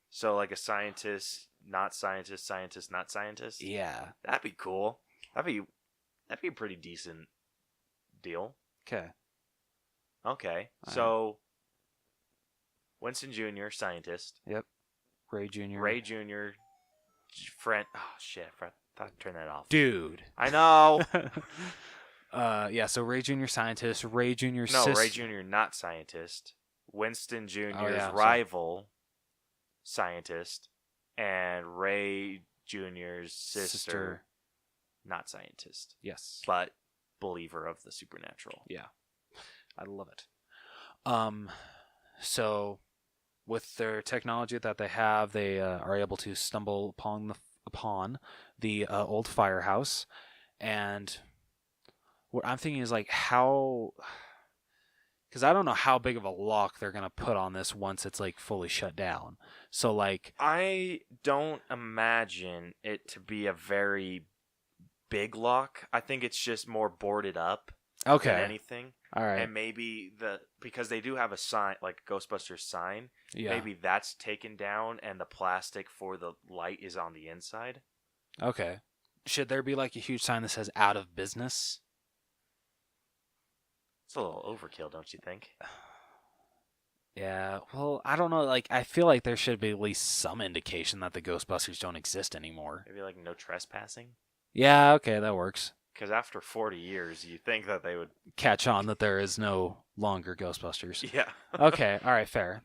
So like a scientist, not scientist, scientist, not scientist. Yeah. That'd be cool. That'd be a pretty decent deal. Okay. Okay. All So Winston Jr., scientist. Yep. Ray Jr. Ray Jr., friend. Oh shit! I thought I'd turn that off. Dude. I know. Yeah, so Ray Jr. scientist, Ray Jr. No, sister. Ray Jr. not scientist. Winston Jr.'s yeah, sorry. rival, scientist, and Ray Jr.'s sister, not scientist, Yes. but believer of the supernatural. Yeah. I love it. So with their technology that they have, they are able to stumble upon the old firehouse, and what I'm thinking is like how, because I don't know how big of a lock they're gonna put on this once it's like fully shut down. So like, I don't imagine it to be a very big lock. I think it's just more boarded up than okay, anything. all right, And maybe because they do have a sign, like a Ghostbusters sign, yeah, maybe that's taken down and the plastic for the light is on the inside. okay. Should there be like a huge sign that says "out of business"? It's a little overkill, don't you think? Yeah, well, I don't know. Like, I feel like there should be at least some indication that the Ghostbusters don't exist anymore. Maybe like no trespassing? Yeah, okay, that works. Because after 40 years, you think that they would... Catch on that there is no longer Ghostbusters. Yeah. Okay, all right, fair.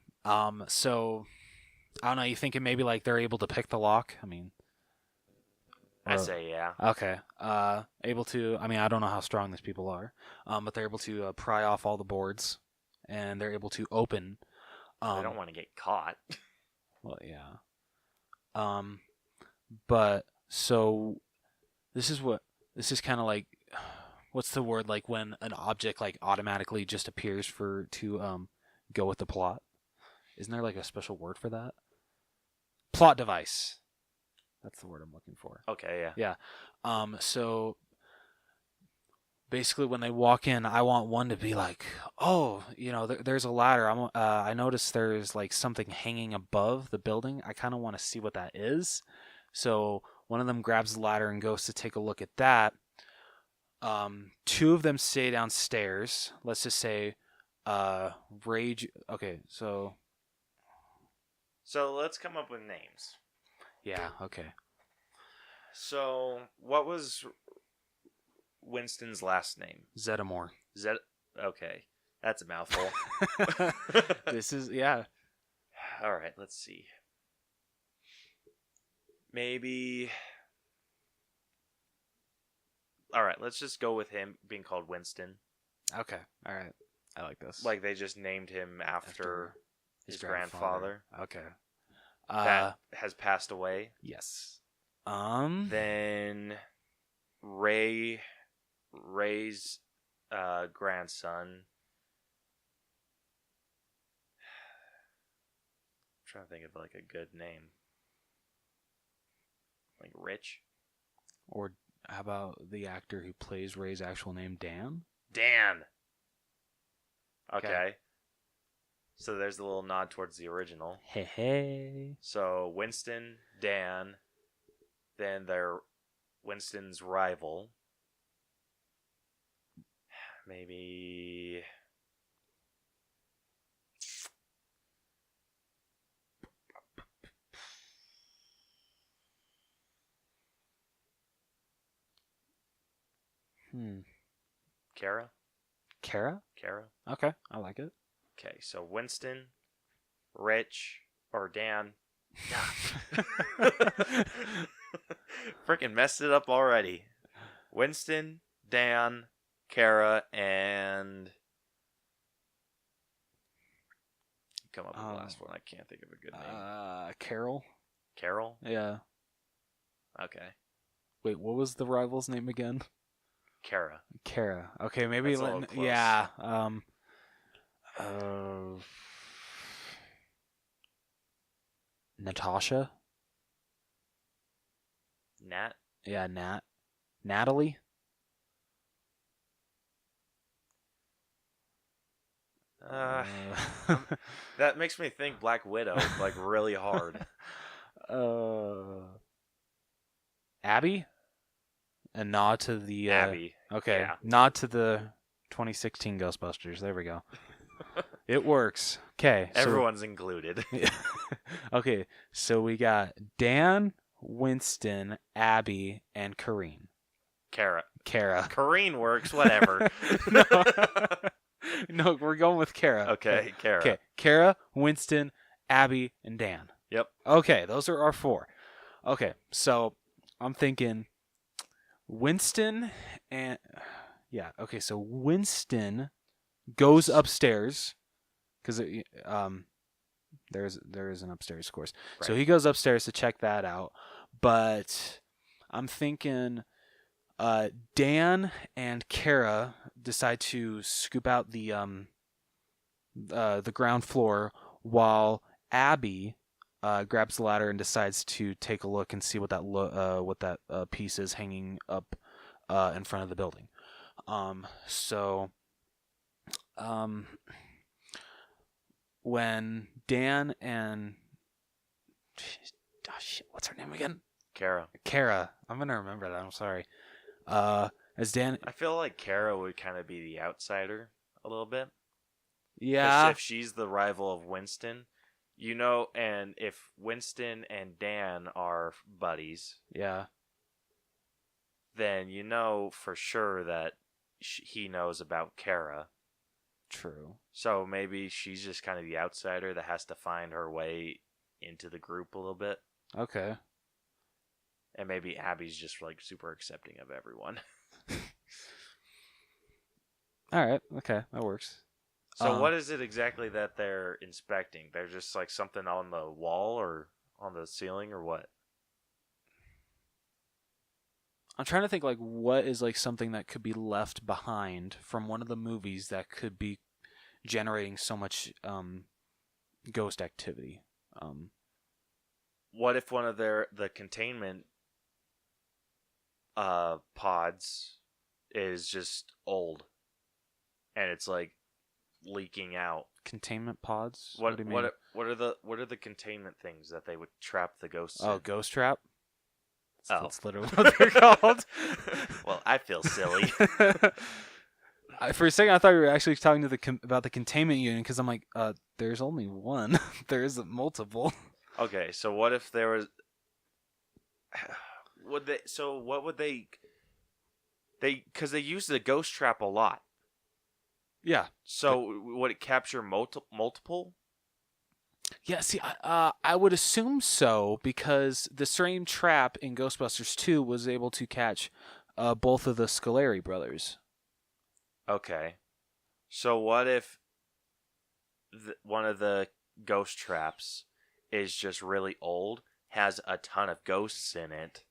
So I don't know. You thinking maybe like they're able to pick the lock? I mean, I or- say yeah. okay. Able to. I mean, I don't know how strong these people are. But they're able to pry off all the boards, and they're able to open. They don't want to get caught. Well, yeah. But so this is kind of like, what's the word, like when an object like automatically just appears to go with the plot. Isn't there like a special word for that? Plot device. That's the word I'm looking for. Okay, yeah. Yeah. So basically, when they walk in, I want one to be like, "Oh, there's a ladder. I noticed there's like something hanging above the building. I kind of want to see what that is." So one of them grabs the ladder and goes to take a look at that. Two of them stay downstairs. Let's just say, Rage. Okay, so let's come up with names. yeah, okay. So what was Winston's last name? Zeddemore. Okay, that's a mouthful. This is, yeah. All right, let's see. Maybe. All right, let's just go with him being called Winston. Okay, all right. I like this. Like they just named him after his grandfather. Okay. That has passed away. Yes. Then Ray's grandson. I'm trying to think of like a good name. Like Rich? Or how about the actor who plays Ray's actual name, Dan? Dan. Okay. So there's a little nod towards the original. Hey. So Winston, Dan, then their Winston's rival. Maybe Kara? Kara? Kara? Okay, I like it. Okay, so Winston, Rich, or Dan. Freaking messed it up already. Winston, Dan, Kara, and come up with the last one. I can't think of a good name. Carol? Carol? Yeah. Okay. Wait, what was the rival's name again? Kara. Kara. Okay, maybe That's a little close. yeah. Natasha? Nat? Yeah, Natalie? That makes me think Black Widow like really hard. Abby? A nod to the Abby. Okay. Yeah. Nod to the 2016 Ghostbusters. There we go. It works. Okay. Everyone's included. Okay, so we got Dan, Winston, Abby, and Kareen. Kara. Kara. Works, whatever. No, we're going with Kara. Okay, Kara. Okay, Kara, Winston, Abby, and Dan. Yep. Okay, those are our four. Okay, so I'm thinking Winston and yeah. Okay, so Winston goes upstairs because there is an upstairs course. Right. So he goes upstairs to check that out. But I'm thinking Dan and Kara decide to scoop out the ground floor while Abby grabs the ladder and decides to take a look and see what that piece is hanging up in front of the building. When Dan and what's her name again? Kara. I'm gonna remember that. I'm sorry. As Dan, I feel like Kara would kind of be the outsider a little bit. Yeah. If she's the rival of Winston, and if Winston and Dan are buddies, yeah, then for sure that he knows about Kara. True. So maybe she's just kind of the outsider that has to find her way into the group a little bit. Okay. And maybe Abby's just like super accepting of everyone. All right. Okay, that works. So what is it exactly that they're inspecting? They're just like something on the wall or on the ceiling or what? I'm trying to think like what is like something that could be left behind from one of the movies that could be generating so much ghost activity. What if one of the containment pods is just old and it's like leaking out? Containment pods. What do you mean? what are the containment things that they would trap the ghosts Oh, in? ghost trap. That's literally what they're called. Well, I feel silly. For a second, I thought you were actually talking to about the containment unit because I'm like, there's only one. There isn't multiple. Okay, so what if there was? Would they? So what would they? Because they use the ghost trap a lot. Yeah. So would it capture multiple? Yeah. See, I would assume so because the same trap in Ghostbusters 2 was able to catch both of the Scoleri brothers. Okay. So what if one of the ghost traps is just really old, has a ton of ghosts in it,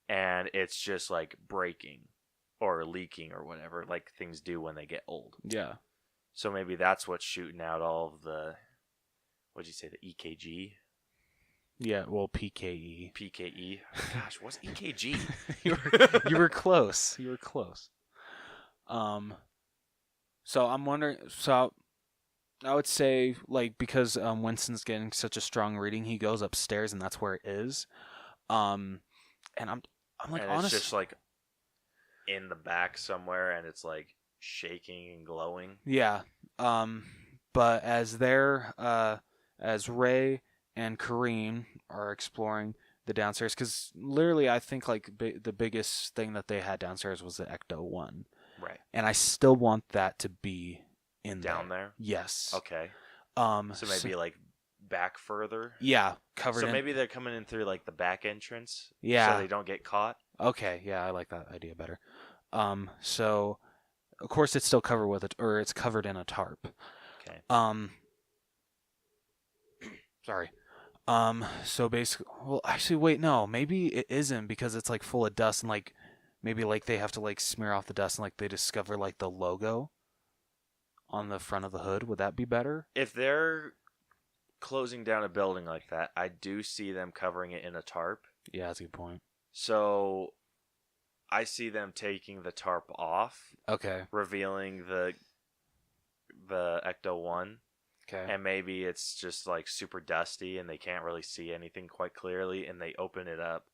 and it's just like breaking or leaking or whatever, like things do when they get old. Yeah. So maybe that's what's shooting out all of the, what'd you say, the EKG? Yeah, well, PKE. PKE? Gosh, what's EKG? you were close. You were close. So I'm wondering. So I would say, like, because Winston's getting such a strong reading, he goes upstairs, and that's where it is. And I'm like, and honestly, it's just like in the back somewhere, and it's like shaking and glowing. Yeah. But as Ray and Kareem are exploring the downstairs, because literally I think like the biggest thing that they had downstairs was the Ecto-1. Right. And I still want that to be in down there. Yes. Okay. So maybe like back further. Yeah, covered. So maybe they're coming in through like the back entrance. Yeah. So they don't get caught. Okay. Yeah, I like that idea better. So of course it's still covered with it, or it's covered in a tarp. Okay. Sorry. So basically, well, actually, wait, no, maybe it isn't because it's like full of dust and like maybe like they have to like smear off the dust and like they discover like the logo on the front of the hood. Would that be better? If they're closing down a building like that, I do see them covering it in a tarp. Yeah, that's a good point. So I see them taking the tarp off, Okay. revealing the Ecto-1. Okay. And maybe it's just like super dusty and they can't really see anything quite clearly, and they open it up.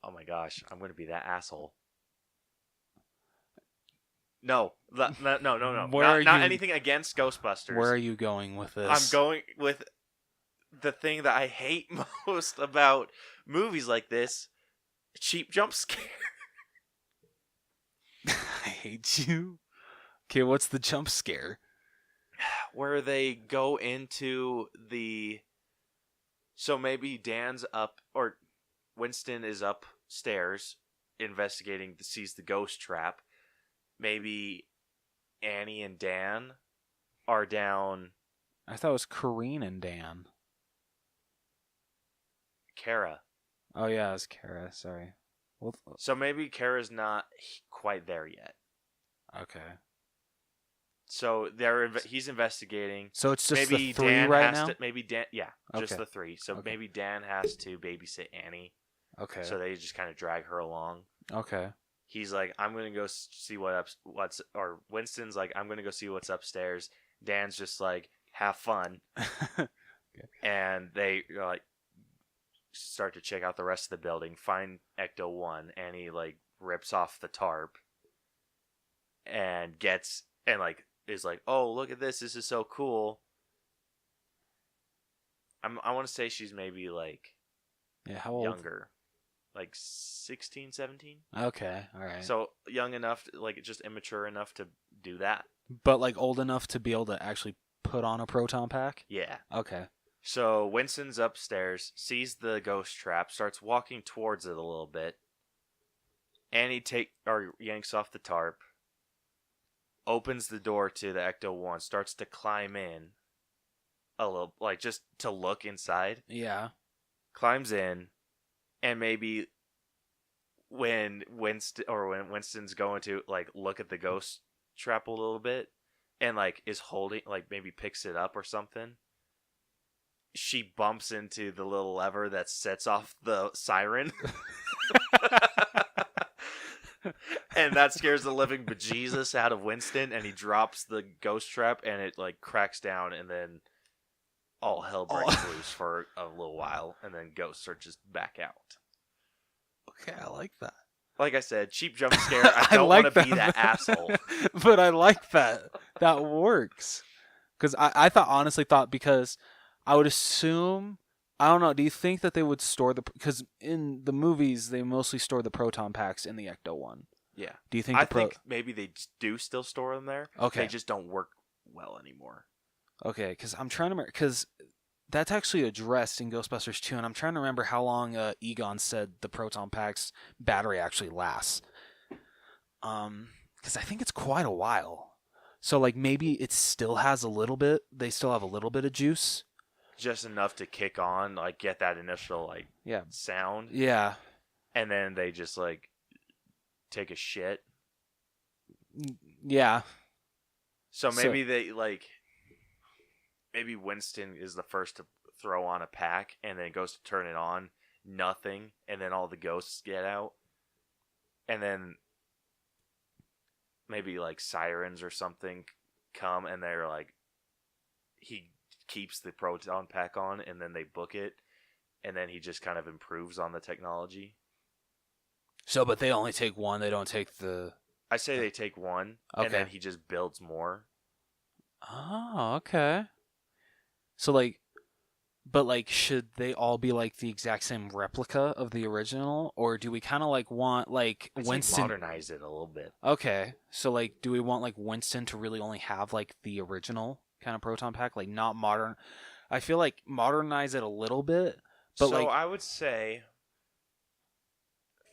Oh my gosh, I'm going to be that asshole. No. Not anything against Ghostbusters. Where are you going with this? I'm going with the thing that I hate most about movies like this: cheap jump scare. I hate you. Okay, what's the jump scare? Where they go into the... So maybe Dan's up, or Winston is upstairs investigating, sees the ghost trap. Maybe Annie and Dan are down... I thought it was Kareen and Dan. Kara. Oh yeah, it was Kara. Sorry. Well, So maybe Kara's not quite there yet. okay. So he's investigating. So it's just maybe the three Dan right has now? to, maybe Dan, yeah, just Okay. the three. So Okay. maybe Dan has to babysit Annie. Okay. So they just kind of drag her along. Okay. He's like, I'm gonna go see or Winston's like, I'm gonna go see what's upstairs. Dan's just like, have fun, Okay. and they like start to check out the rest of the building, find Ecto-1, and he like rips off the tarp and is like, oh, look at this is so cool. I want to say she's maybe like Yeah, how old? younger, like 16, 17. Okay, all right. So young enough, like just immature enough to do that. But like old enough to be able to actually put on a proton pack? Yeah. Okay. So Winston's upstairs, sees the ghost trap, starts walking towards it a little bit. Annie yanks off the tarp, opens the door to the Ecto-1, starts to climb in a little, like just to look inside. Yeah. Climbs in, and maybe when Winston's going to like look at the ghost trap a little bit and like is holding, like maybe picks it up or something, she bumps into the little lever that sets off the siren. And that scares the living bejesus out of Winston, and he drops the ghost trap, and it like cracks down, and then all hell breaks loose for a little while, and then ghosts are just back out. Okay, I like that. Like I said, cheap jump scare. I don't want to be that asshole. But I like that. That works. Because I honestly thought, because I would assume, I don't know, do you think that they would store because in the movies, they mostly store the proton packs in the Ecto one. Yeah. Do you think I think maybe they do still store them there. Okay. They just don't work well anymore. Okay, because I'm trying to remember, because that's actually addressed in Ghostbusters 2, and I'm trying to remember how long Egon said the proton pack's battery actually lasts. Because I think it's quite a while. So, like, maybe it still has a little bit, they still have a little bit of juice. Just enough to kick on, like, get that initial, like, sound. Yeah. And then they just, like, take a shit. Yeah. So maybe they, like, maybe Winston is the first to throw on a pack, and then goes to turn it on, nothing, and then all the ghosts get out. And then maybe, like, sirens or something come, and they're like, he keeps the proton pack on, and then they book it, and then he just kind of improves on the technology. So, but they only take one, they don't take the... I say they take one, and then he just builds more. Oh, okay. So, like, but, like, should they all be, like, the exact same replica of the original? Or do we kind of, like, want, like, Winston... modernize it a little bit. Okay. So, like, do we want, like, Winston to really only have, like, the original kind of proton pack? Like, not modern... I feel like modernize it a little bit, but, so like... I would say,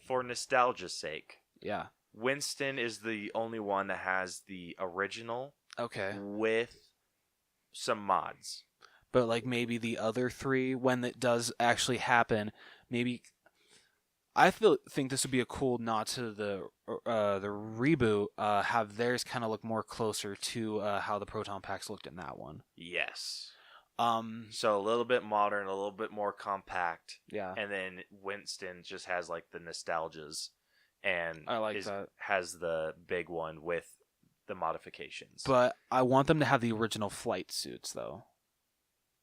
for nostalgia's sake... Yeah. Winston is the only one that has the original. Okay. With some mods. But, like, maybe the other three, when it does actually happen, maybe... I think this would be a cool nod to the reboot, have theirs kind of look more closer to how the proton packs looked in that one. Yes. So a little bit modern, a little bit more compact. Yeah. And then Winston just has, like, the nostalgias. And I like that. Has the big one with the modifications. But I want them to have the original flight suits, though.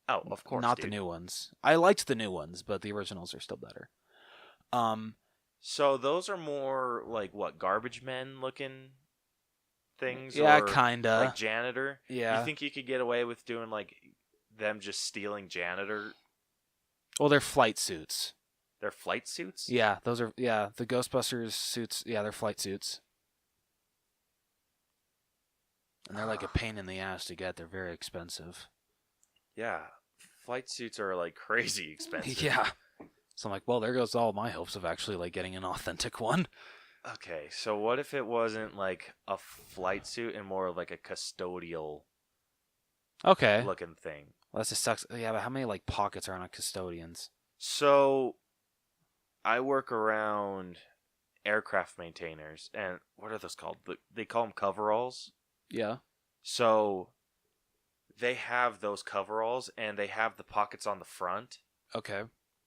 Oh, of course, not the new ones. I liked the new ones, but the originals are still better. So those are more like what, garbage men looking things? Yeah, or kinda. like janitor. Yeah. You think you could get away with doing like them just stealing janitor? Well, they're flight suits. They're flight suits? Yeah, those are the Ghostbusters suits. Yeah, they're flight suits. And they're like a pain in the ass to get. They're very expensive. Yeah. Flight suits are like crazy expensive. Yeah. So I'm like, well, there goes all my hopes of actually like getting an authentic one. Okay, so what if it wasn't like a flight suit and more like a custodial looking thing? Well, that just sucks. Yeah, but how many like pockets are on a custodian's? So I work around aircraft maintainers, and what are those called? They call them coveralls. Yeah. So they have those coveralls, and they have the pockets on the front. Okay.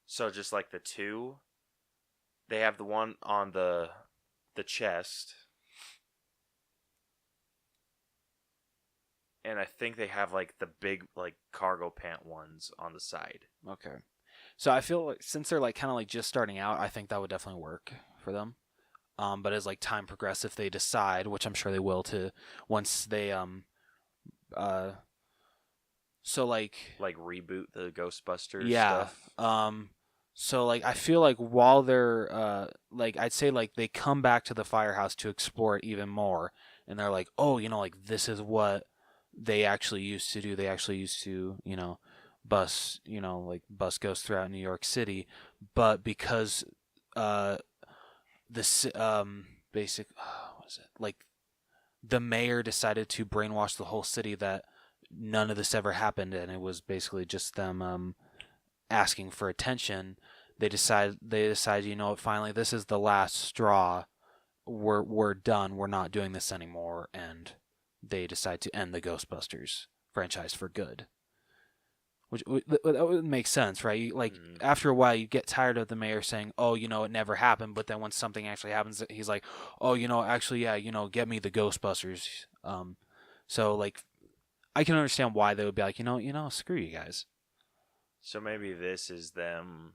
So just like the two, they have the one on the chest, and I think they have like the big like cargo pant ones on the side. Okay. So I feel like since they're like kind of like just starting out, I think that would definitely work for them. But as like time progresses, if they decide, which I'm sure they will, to once they so like reboot the Ghostbusters stuff. So like I feel like while they're like I'd say like they come back to the firehouse to explore it even more, and they're like, oh, you know, like this is what they actually used to do. They actually used to, you know, bus ghosts throughout New York City, but because this basic what is it, like the mayor decided to brainwash the whole city that none of this ever happened, and it was basically just them asking for attention. they decide, you know what, finally this is the last straw. We're done. We're not doing this anymore, and they decide to end the Ghostbusters franchise for good. Which that would make sense, right? After a while, you get tired of the mayor saying, "Oh, you know, it never happened." But then when something actually happens, he's like, "Oh, you know, actually, yeah, you know, get me the Ghostbusters." So like, I can understand why they would be like, you know, screw you guys. So maybe this is them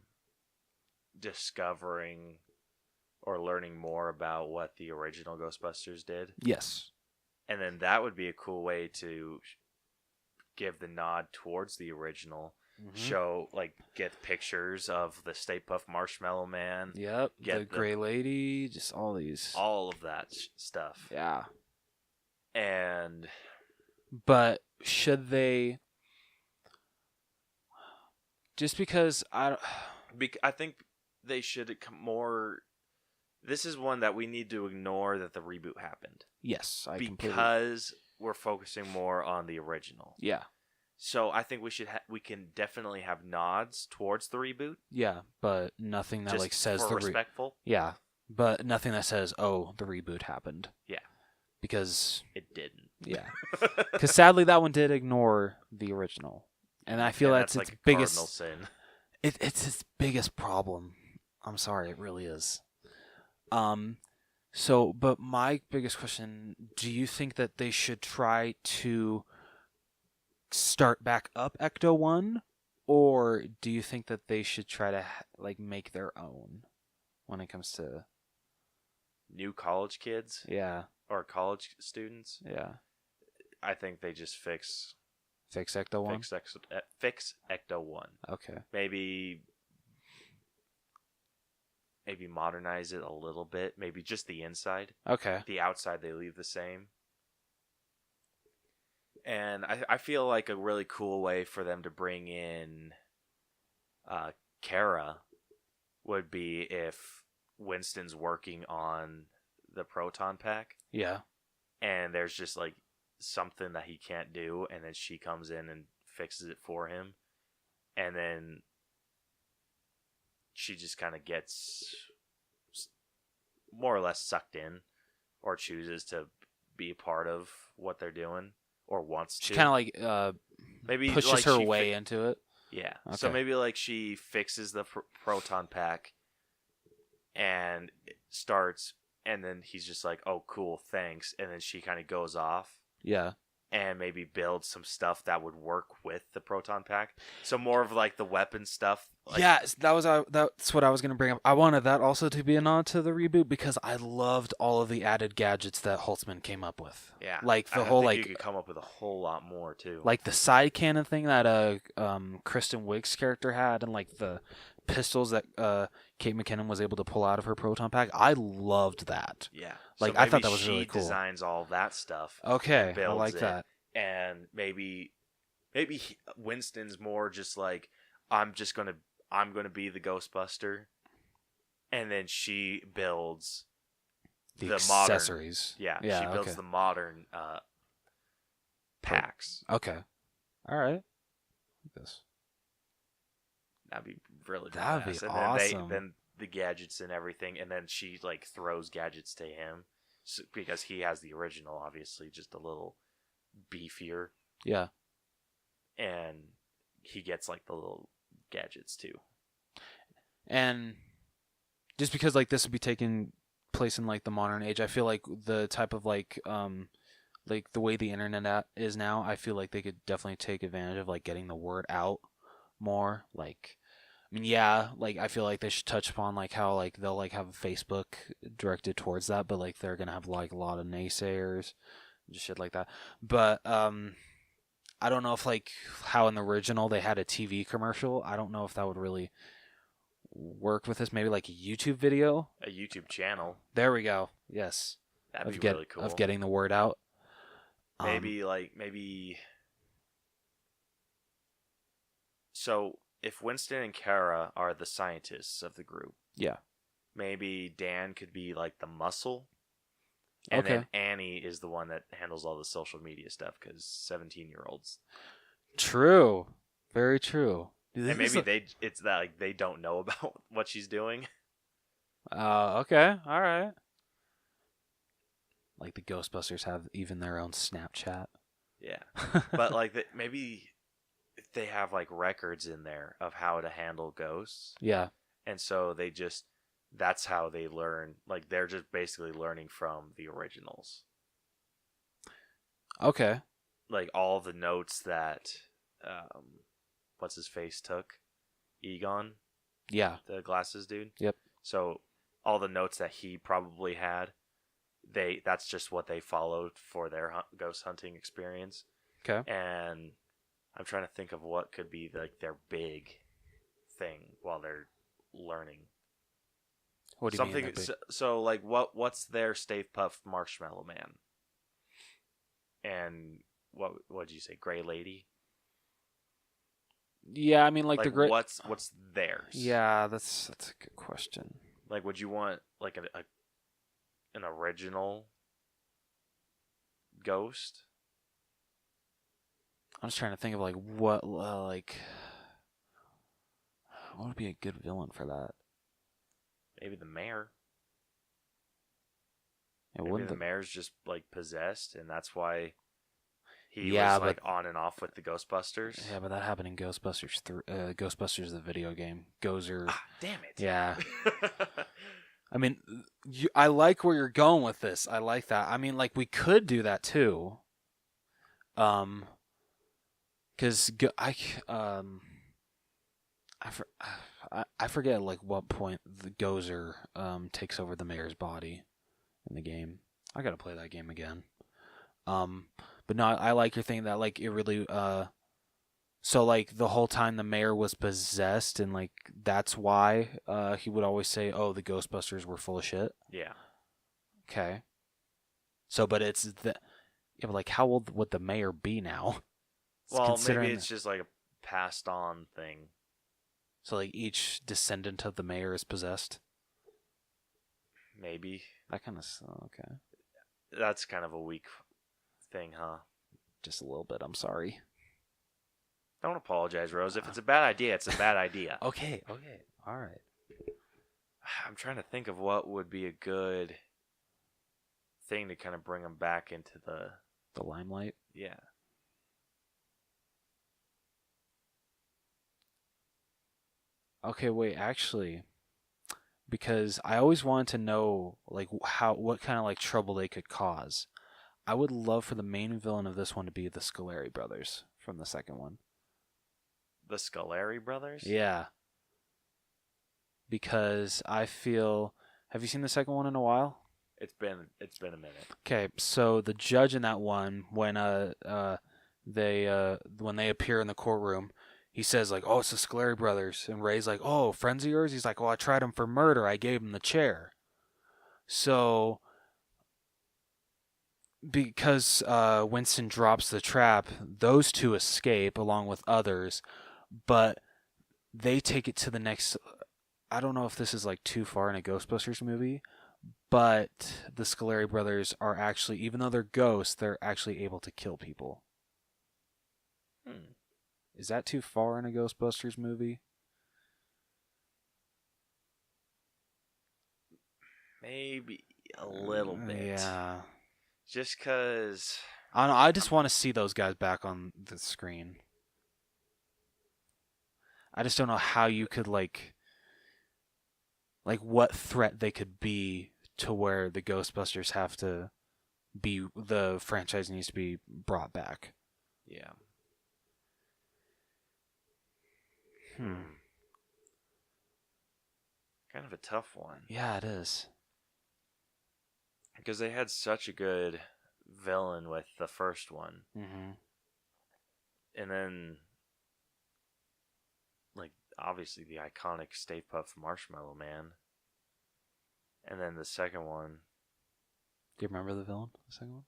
discovering or learning more about what the original Ghostbusters did. Yes. And then that would be a cool way to give the nod towards the original. Show, like, get pictures of the Stay Puft Marshmallow Man. Yep. The Gray Lady, just all these. All of that stuff. Yeah. And. But should they. Just because I think they should more. This is one that we need to ignore that the reboot happened. Yes, because we're focusing more on the original. Yeah. So I think we can definitely have nods towards the reboot. Yeah, but nothing that just says for respectful. Yeah, but nothing that says, "Oh, the reboot happened." Yeah, because it didn't. Yeah, because sadly that one did ignore the original, and I feel that's its like biggest sin. It's its biggest problem. I'm sorry, it really is. So, but my biggest question: do you think that they should try to start back up Ecto-1, or do you think that they should try to make their own when it comes to new college kids? Yeah, or college students? Yeah, I think they just fix Ecto-1. Fix Ecto-1. Okay. Maybe modernize it a little bit. Maybe just the inside. Okay. The outside they leave the same. And I feel like a really cool way for them to bring in Kara would be if Winston's working on the proton pack. Yeah. And there's just like something that he can't do, and then she comes in and fixes it for him. And then she just kind of gets more or less sucked in, or chooses to be a part of what they're doing. Or wants to. She kind of maybe pushes her way into it. Yeah. Okay. So maybe she fixes the proton pack and starts, and then he's just like, "Oh, cool, thanks." And then she kind of goes off. Yeah. And maybe build some stuff that would work with the proton pack. So more of the weapon stuff. Yeah, that's what I was going to bring up. I wanted that also to be a nod to the reboot because I loved all of the added gadgets that Holtzman came up with. Yeah. Like the you could come up with a whole lot more too. Like the side cannon thing that Kristen Wiig's character had, and the pistols that Kate McKinnon was able to pull out of her proton pack. I loved that. Yeah. I thought that was really cool. She designs all that stuff. Okay, I like that. And maybe Winston's more just like, I'm gonna be the Ghostbuster, and then she builds the accessories. Modern, she builds the modern packs. Okay, all right. Like this. That'd be really That'd badass. be and awesome. Then the gadgets and everything, and then she throws gadgets to him because he has the original, obviously, just a little beefier. Yeah. And he gets the little gadgets too. And just because this would be taking place in the modern age, I feel like the type of the way the internet is now, I feel like they could definitely take advantage of getting the word out more. I feel like they should touch upon how they'll have a Facebook directed towards that, but they're gonna have a lot of naysayers, just shit like that. But I don't know if how in the original they had a TV commercial. I don't know if that would really work with this. Maybe a YouTube video, a YouTube channel. There we go. Yes, that'd be really cool. Of getting the word out. Maybe. So if Winston and Kara are the scientists of the group, yeah, maybe Dan could be the muscle. And then Annie is the one that handles all the social media stuff because 17-year-olds. True. Very true. Dude, And maybe it's that like they don't know about what she's doing. Okay, all right. Like the Ghostbusters have even their own Snapchat. Yeah, but like maybe they have like records in there of how to handle ghosts, Yeah. and so that's how they learn. Like they're just basically learning from the originals. Okay. Like all the notes that what's his face took, Egon, Yeah. the glasses dude. Yep. So all the notes that he probably had, that's just what they followed for their ghost hunting experience. Okay. And I'm trying to think of what could be like their big thing while they're learning. What do you mean? So like what's their Stay Puft Marshmallow Man? And what did you say, Gray Lady? Yeah, I mean like the great. What's theirs? Yeah, that's a good question. Like, would you want like an original ghost? I'm just trying to think of like what what would be a good villain for that? Maybe the mayor. Maybe the mayor's just like possessed, and that's why he Yeah, was like on and off with the Ghostbusters. Yeah, but that happened in Ghostbusters Ghostbusters the video game. Gozer. Damn it. Yeah. I mean, I like where you're going with this. I like that. I mean, like we could do that too. Because I forget like what point the Gozer takes over the mayor's body in the game. I gotta play that game again. But no, I like your thing that like it really so like the whole time the mayor was possessed and like that's why he would always say, "Oh, the Ghostbusters were full of shit." Yeah. Okay. So, but it's the but like how old would the mayor be now? Well, maybe it's just like a passed on thing. So like each descendant of the mayor is possessed. Maybe. That kind of okay. That's kind of a weak thing, huh? Just a little bit. I'm sorry. Don't apologize, Rose. If it's a bad idea, it's a bad idea. Okay. All right. I'm trying to think of what would be a good thing to kind of bring them back into the limelight. Yeah. Okay, wait, actually, because I always wanted to know like what kind of like trouble they could cause. I would love for the main villain of this one to be the Scoleri brothers from the second one. The Scoleri brothers? Yeah. Because I feel, have you seen the second one in a while? It's been a minute. Okay, so the judge in that one, when they appear in the courtroom, he says like, "Oh, it's the Scoleri brothers," and Ray's like, "Oh, friends of yours?" He's like, "Well, I tried him for murder. I gave him the chair." So because Winston drops the trap, those two escape along with others, but they take it to the next. I don't know if this is like too far in a Ghostbusters movie, but the Scoleri brothers are actually, even though they're ghosts, they're actually able to kill people. Is that too far in a Ghostbusters movie? Maybe a little bit. Yeah. Just because... I don't know, I just want to see those guys back on the screen. I just don't know how you could, like what threat they could be to where the Ghostbusters have to be, the franchise needs to be brought back. Yeah. Kind of a tough one. Yeah, it is. Because they had such a good villain with the first one. Mm-hmm. And then, like, obviously the iconic Stay Puft Marshmallow Man. And then the second one. Do you remember the villain, the second one?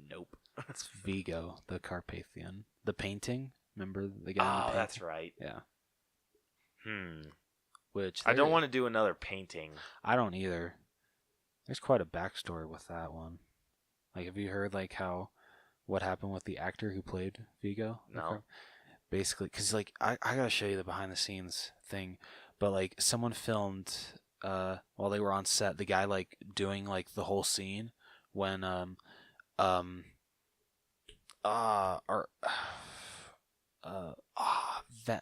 Nope. It's Vigo, the Carpathian. The painting? Remember the guy in the painting? That's right. Yeah. Which I don't want to do another painting. I don't either. There's quite a backstory with that one. Like, have you heard like what happened with the actor who played Vigo? No. basically, because like I gotta show you the behind the scenes thing, but like someone filmed while they were on set, the guy like doing like the whole scene when um or Va-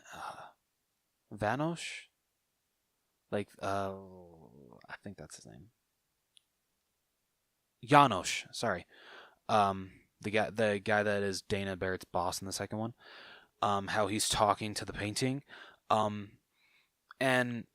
Vanosh, like I think that's his name, Janosch, sorry, the guy that is Dana Barrett's boss in the second one, how he's talking to the painting, um and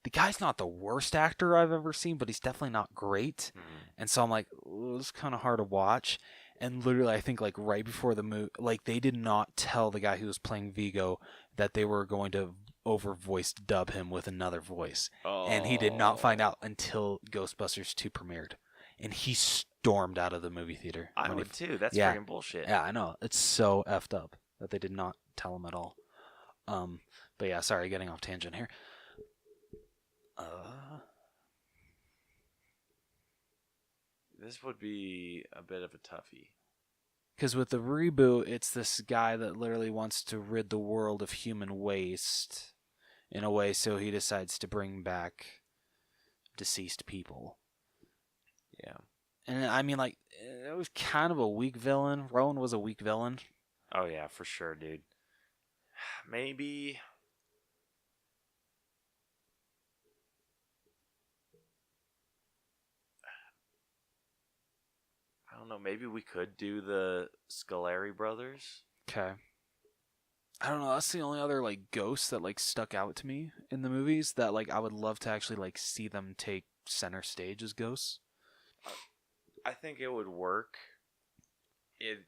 the guy's not the worst actor I've ever seen, but he's definitely not great. And so I'm like, "Ooh, it's kind of hard to watch." And literally, I think like right before the movie, like they did not tell the guy who was playing Vigo that they were going to over voice dub him with another voice, and he did not find out until Ghostbusters 2 premiered, and he stormed out of the movie theater. I would too. That's Yeah. freaking bullshit. Yeah, I know. It's so effed up that they did not tell him at all. But yeah, sorry, getting off tangent here. This would be a bit of a toughie. Because with the reboot, it's this guy that literally wants to rid the world of human waste in a way, so he decides to bring back deceased people. Yeah. And I mean, like, it was kind of a weak villain. Rowan was a weak villain. Oh yeah, for sure, dude. Maybe. I don't know. Maybe we could do the Scolari brothers. Okay. I don't know. That's the only other like ghosts that like stuck out to me in the movies that like I would love to actually like see them take center stage as ghosts. I think it would work. It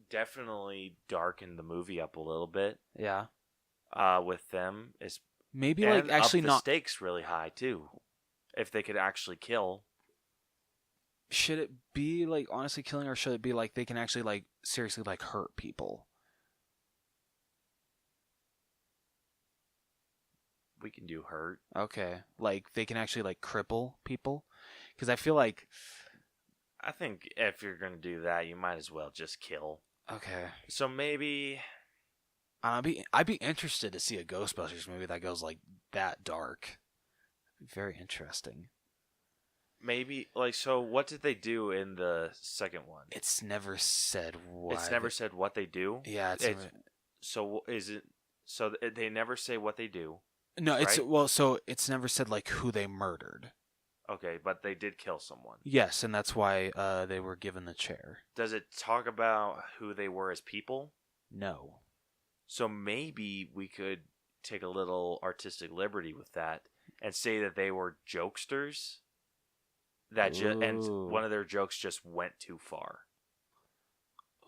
definitely darkened the movie up a little bit. Yeah. With them is Maybe and like actually up the not. stakes really high too. If they could actually kill. Should it be like honestly killing, or should it be like they can actually like seriously like hurt people? We can do hurt. Okay, like they can actually like cripple people, because I feel like I think if you're gonna do that, you might as well just kill. okay, So maybe I'd be interested to see a Ghostbusters movie that goes like that dark. Very interesting. maybe like so. What did they do in the second one? It's never said why. It's never said what they do. Yeah, It's so is it? So they never say what they do. no, it's right? well, so it's never said like who they murdered. Okay, but they did kill someone. Yes, and that's why they were given the chair. Does it talk about who they were as people? No. So maybe we could take a little artistic liberty with that and say that they were jokesters. And Ooh. one of their jokes just went too far.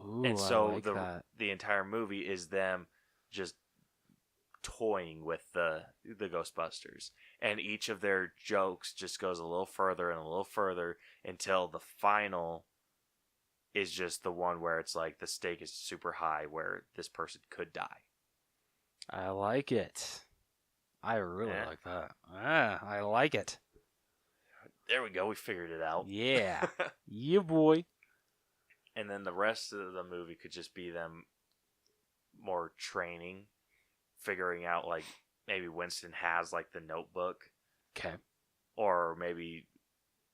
Ooh, And so I like that. the entire movie is them just toying with the Ghostbusters, and each of their jokes just goes a little further and a little further until the final is just the one where it's like the stake is super high where this person could die. I like it. I really Yeah. like that. Ah, I like it. There we go, we figured it out. Yeah. Yeah, boy. And then the rest of the movie could just be them more training, figuring out like maybe Winston has like the notebook, Okay. or maybe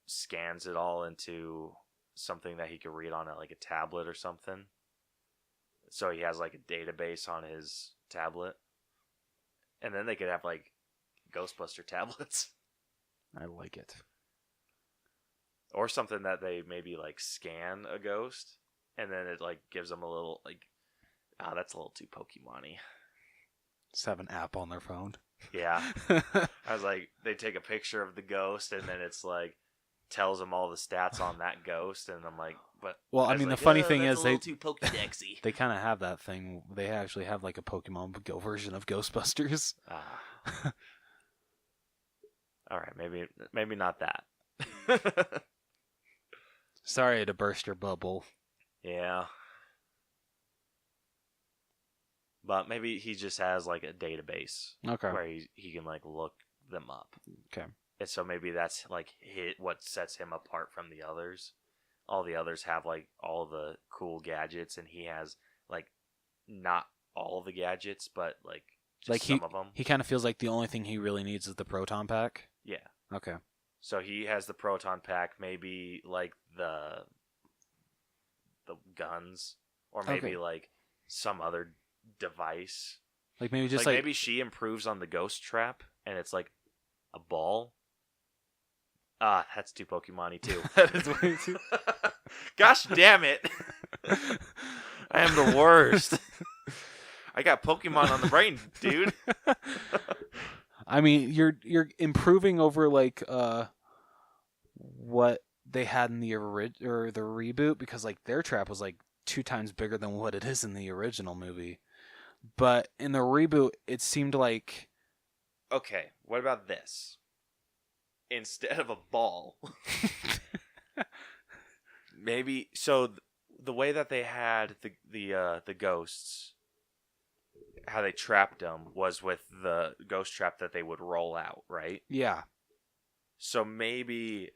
scans it all into something that he could read on it, like a tablet or something. So he has like a database on his tablet, and then they could have like Ghostbuster tablets I like it. or something that they maybe like scan a ghost, and then it like gives them a little like, that's a little too Pokemon-y. Just have an app on their phone. Yeah. I was like, they take a picture of the ghost, and then it's like tells them all the stats on that ghost, and I'm like, but Well, I was mean, like, the funny thing that's is a little too Pokédexy. they kind of have that thing. They actually have like a Pokemon Go version of Ghostbusters. All right, maybe not that. Sorry to burst your bubble. Yeah. But maybe he just has like a database Okay. where he can like look them up. Okay. And so maybe that's like what sets him apart from the others. All the others have like all the cool gadgets, and he has like not all the gadgets, but like just Like some of them. he kind of feels like the only thing he really needs is the proton pack. Yeah. Okay. So he has the proton pack, maybe like the guns, or maybe Okay. like some other device. Like maybe just like like maybe she improves on the ghost trap, and it's like a ball. Ah, that's too Pokemon-y too. That is way too. Gosh damn it! I am the worst. I got Pokemon on the brain, dude. I mean, you're improving over like what they had in the or the reboot, because like their trap was like 2 times bigger than what it is in the original movie. But in the reboot, it seemed like Okay, what about this? Instead of a ball, maybe so. The way that they had the ghosts, how they trapped them, was with the ghost trap that they would roll out, right? yeah. So maybe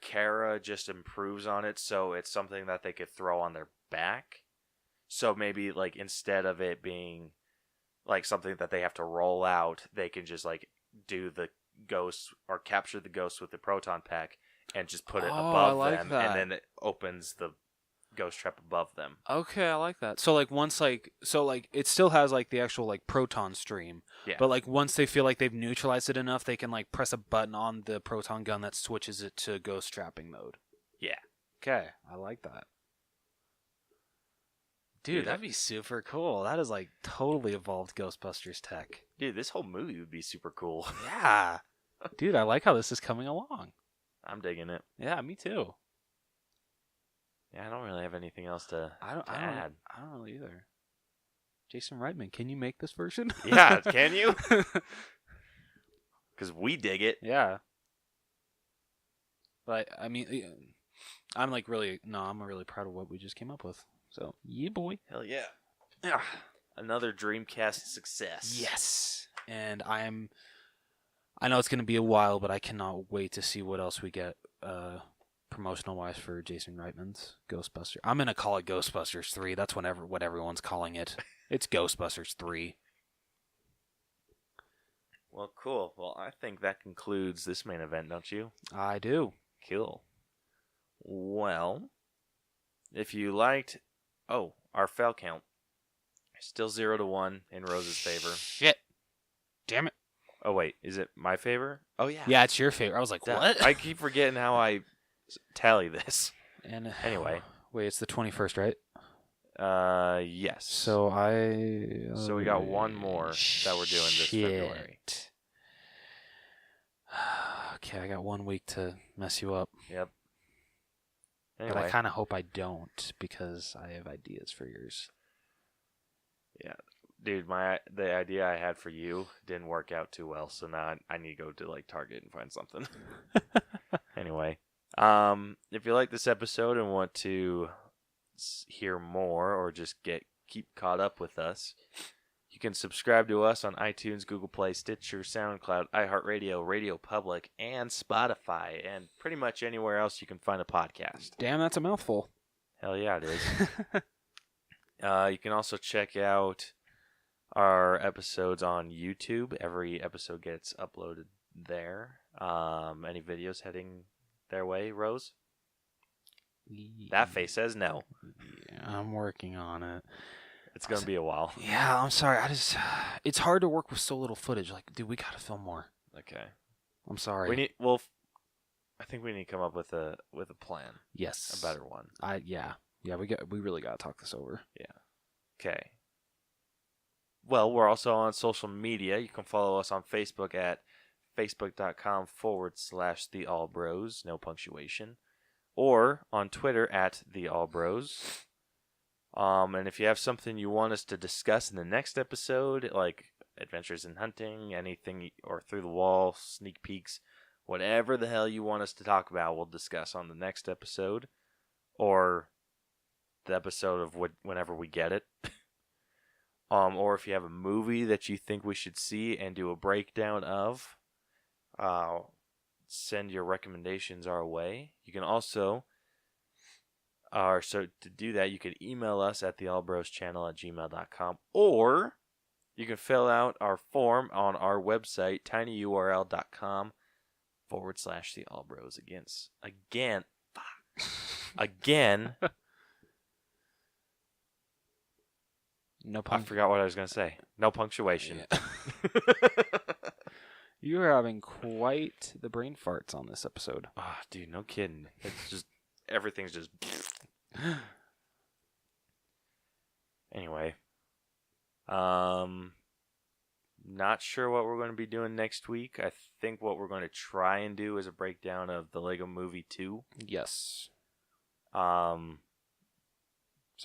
Kara just improves on it, so it's something that they could throw on their back. So maybe like instead of it being like something that they have to roll out, they can just like do the ghost or capture the ghost with the proton pack and just put it above them, that. and then it opens the ghost trap above them. Okay, I like that. So like once it still has like the actual like proton stream. Yeah. But like once they feel like they've neutralized it enough, they can like press a button on the proton gun that switches it to ghost trapping mode. Yeah. Okay, I like that. Dude, that'd be super cool. That is like totally evolved Ghostbusters tech. Dude, this whole movie would be super cool. Yeah. Dude, I like how this is coming along. I'm digging it. Yeah, me too. Yeah, I don't really have anything else to I add. don't really either. Jason Reitman, can you make this version? Yeah, can you? Because we dig it. Yeah. But I mean, I'm really proud of what we just came up with. So, yeah, boy. Hell yeah. Yeah. Another Dreamcast success. Yes. And I know it's going to be a while, but I cannot wait to see what else we get promotional wise for Jason Reitman's Ghostbusters. I'm going to call it Ghostbusters 3. That's what everyone's calling it. It's Ghostbusters 3. Well, cool. Well, I think that concludes this main event, don't you? I do. Cool. Well, if you liked... Oh, our fail count. Still 0-1 in Rose's favor. Shit. Damn it. Oh, wait. Is it my favor? Oh, yeah. Yeah, it's your favorite. I was like, what? I keep forgetting how I tally this. And Anyway. Wait, it's the 21st, right? Yes. So So we got one more that we're doing this February. Okay, I got 1 week to mess you up. Yep. Anyway. But I kind of hope I don't, because I have ideas for yours. Yeah. Dude, the idea I had for you didn't work out too well, so now I need to go to like Target and find something. Anyway, if you like this episode and want to hear more or just keep caught up with us, you can subscribe to us on iTunes, Google Play, Stitcher, SoundCloud, iHeartRadio, Radio Public, and Spotify, and pretty much anywhere else you can find a podcast. Damn, that's a mouthful. Hell yeah, it is. You can also check out our episodes on YouTube. Every episode gets uploaded there. Any videos heading their way, Rose? That face says no. Yeah, I'm working on it. It's going to be a while. Yeah, I'm sorry. It's hard to work with so little footage. Like, dude, we gotta film more. Okay. I'm sorry. I think we need to come up with a plan. Yes. A better one. We really gotta talk this over. Yeah. Okay. Well, we're also on social media. You can follow us on Facebook at facebook.com/theallbros, no punctuation, or on Twitter at theallbros. And if you have something you want us to discuss in the next episode, like Adventures in Hunting, anything, or Through the Wall, sneak peeks, whatever the hell you want us to talk about, we'll discuss on the next episode, or the episode of whenever we get it. Or if you have a movie that you think we should see and do a breakdown of, send your recommendations our way. You can also So to do that, you can email us at theallbroschannel@gmail.com, or you can fill out our form on our website, tinyurl.com/theallbros. Again, No I forgot what I was going to say. No punctuation. Yeah. You are having quite the brain farts on this episode. Oh, dude, no kidding. It's just, everything's just... Anyway. Not sure what we're going to be doing next week. I think what we're going to try and do is a breakdown of the Lego Movie 2. Yes. So,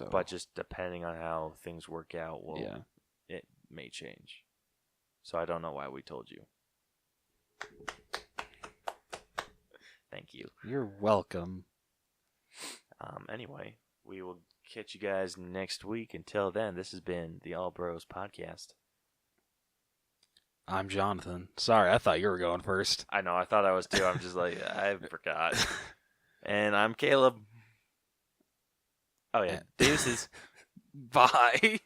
So, but just depending on how things work out, it may change. So I don't know why we told you. Thank you. You're welcome. Anyway, we will catch you guys next week. Until then, this has been the All Bros Podcast. I'm Jonathan. Sorry, I thought you were going first. I know, I thought I was too. I'm just like, I forgot. And I'm Caleb. Oh, yeah. Deuces. Bye.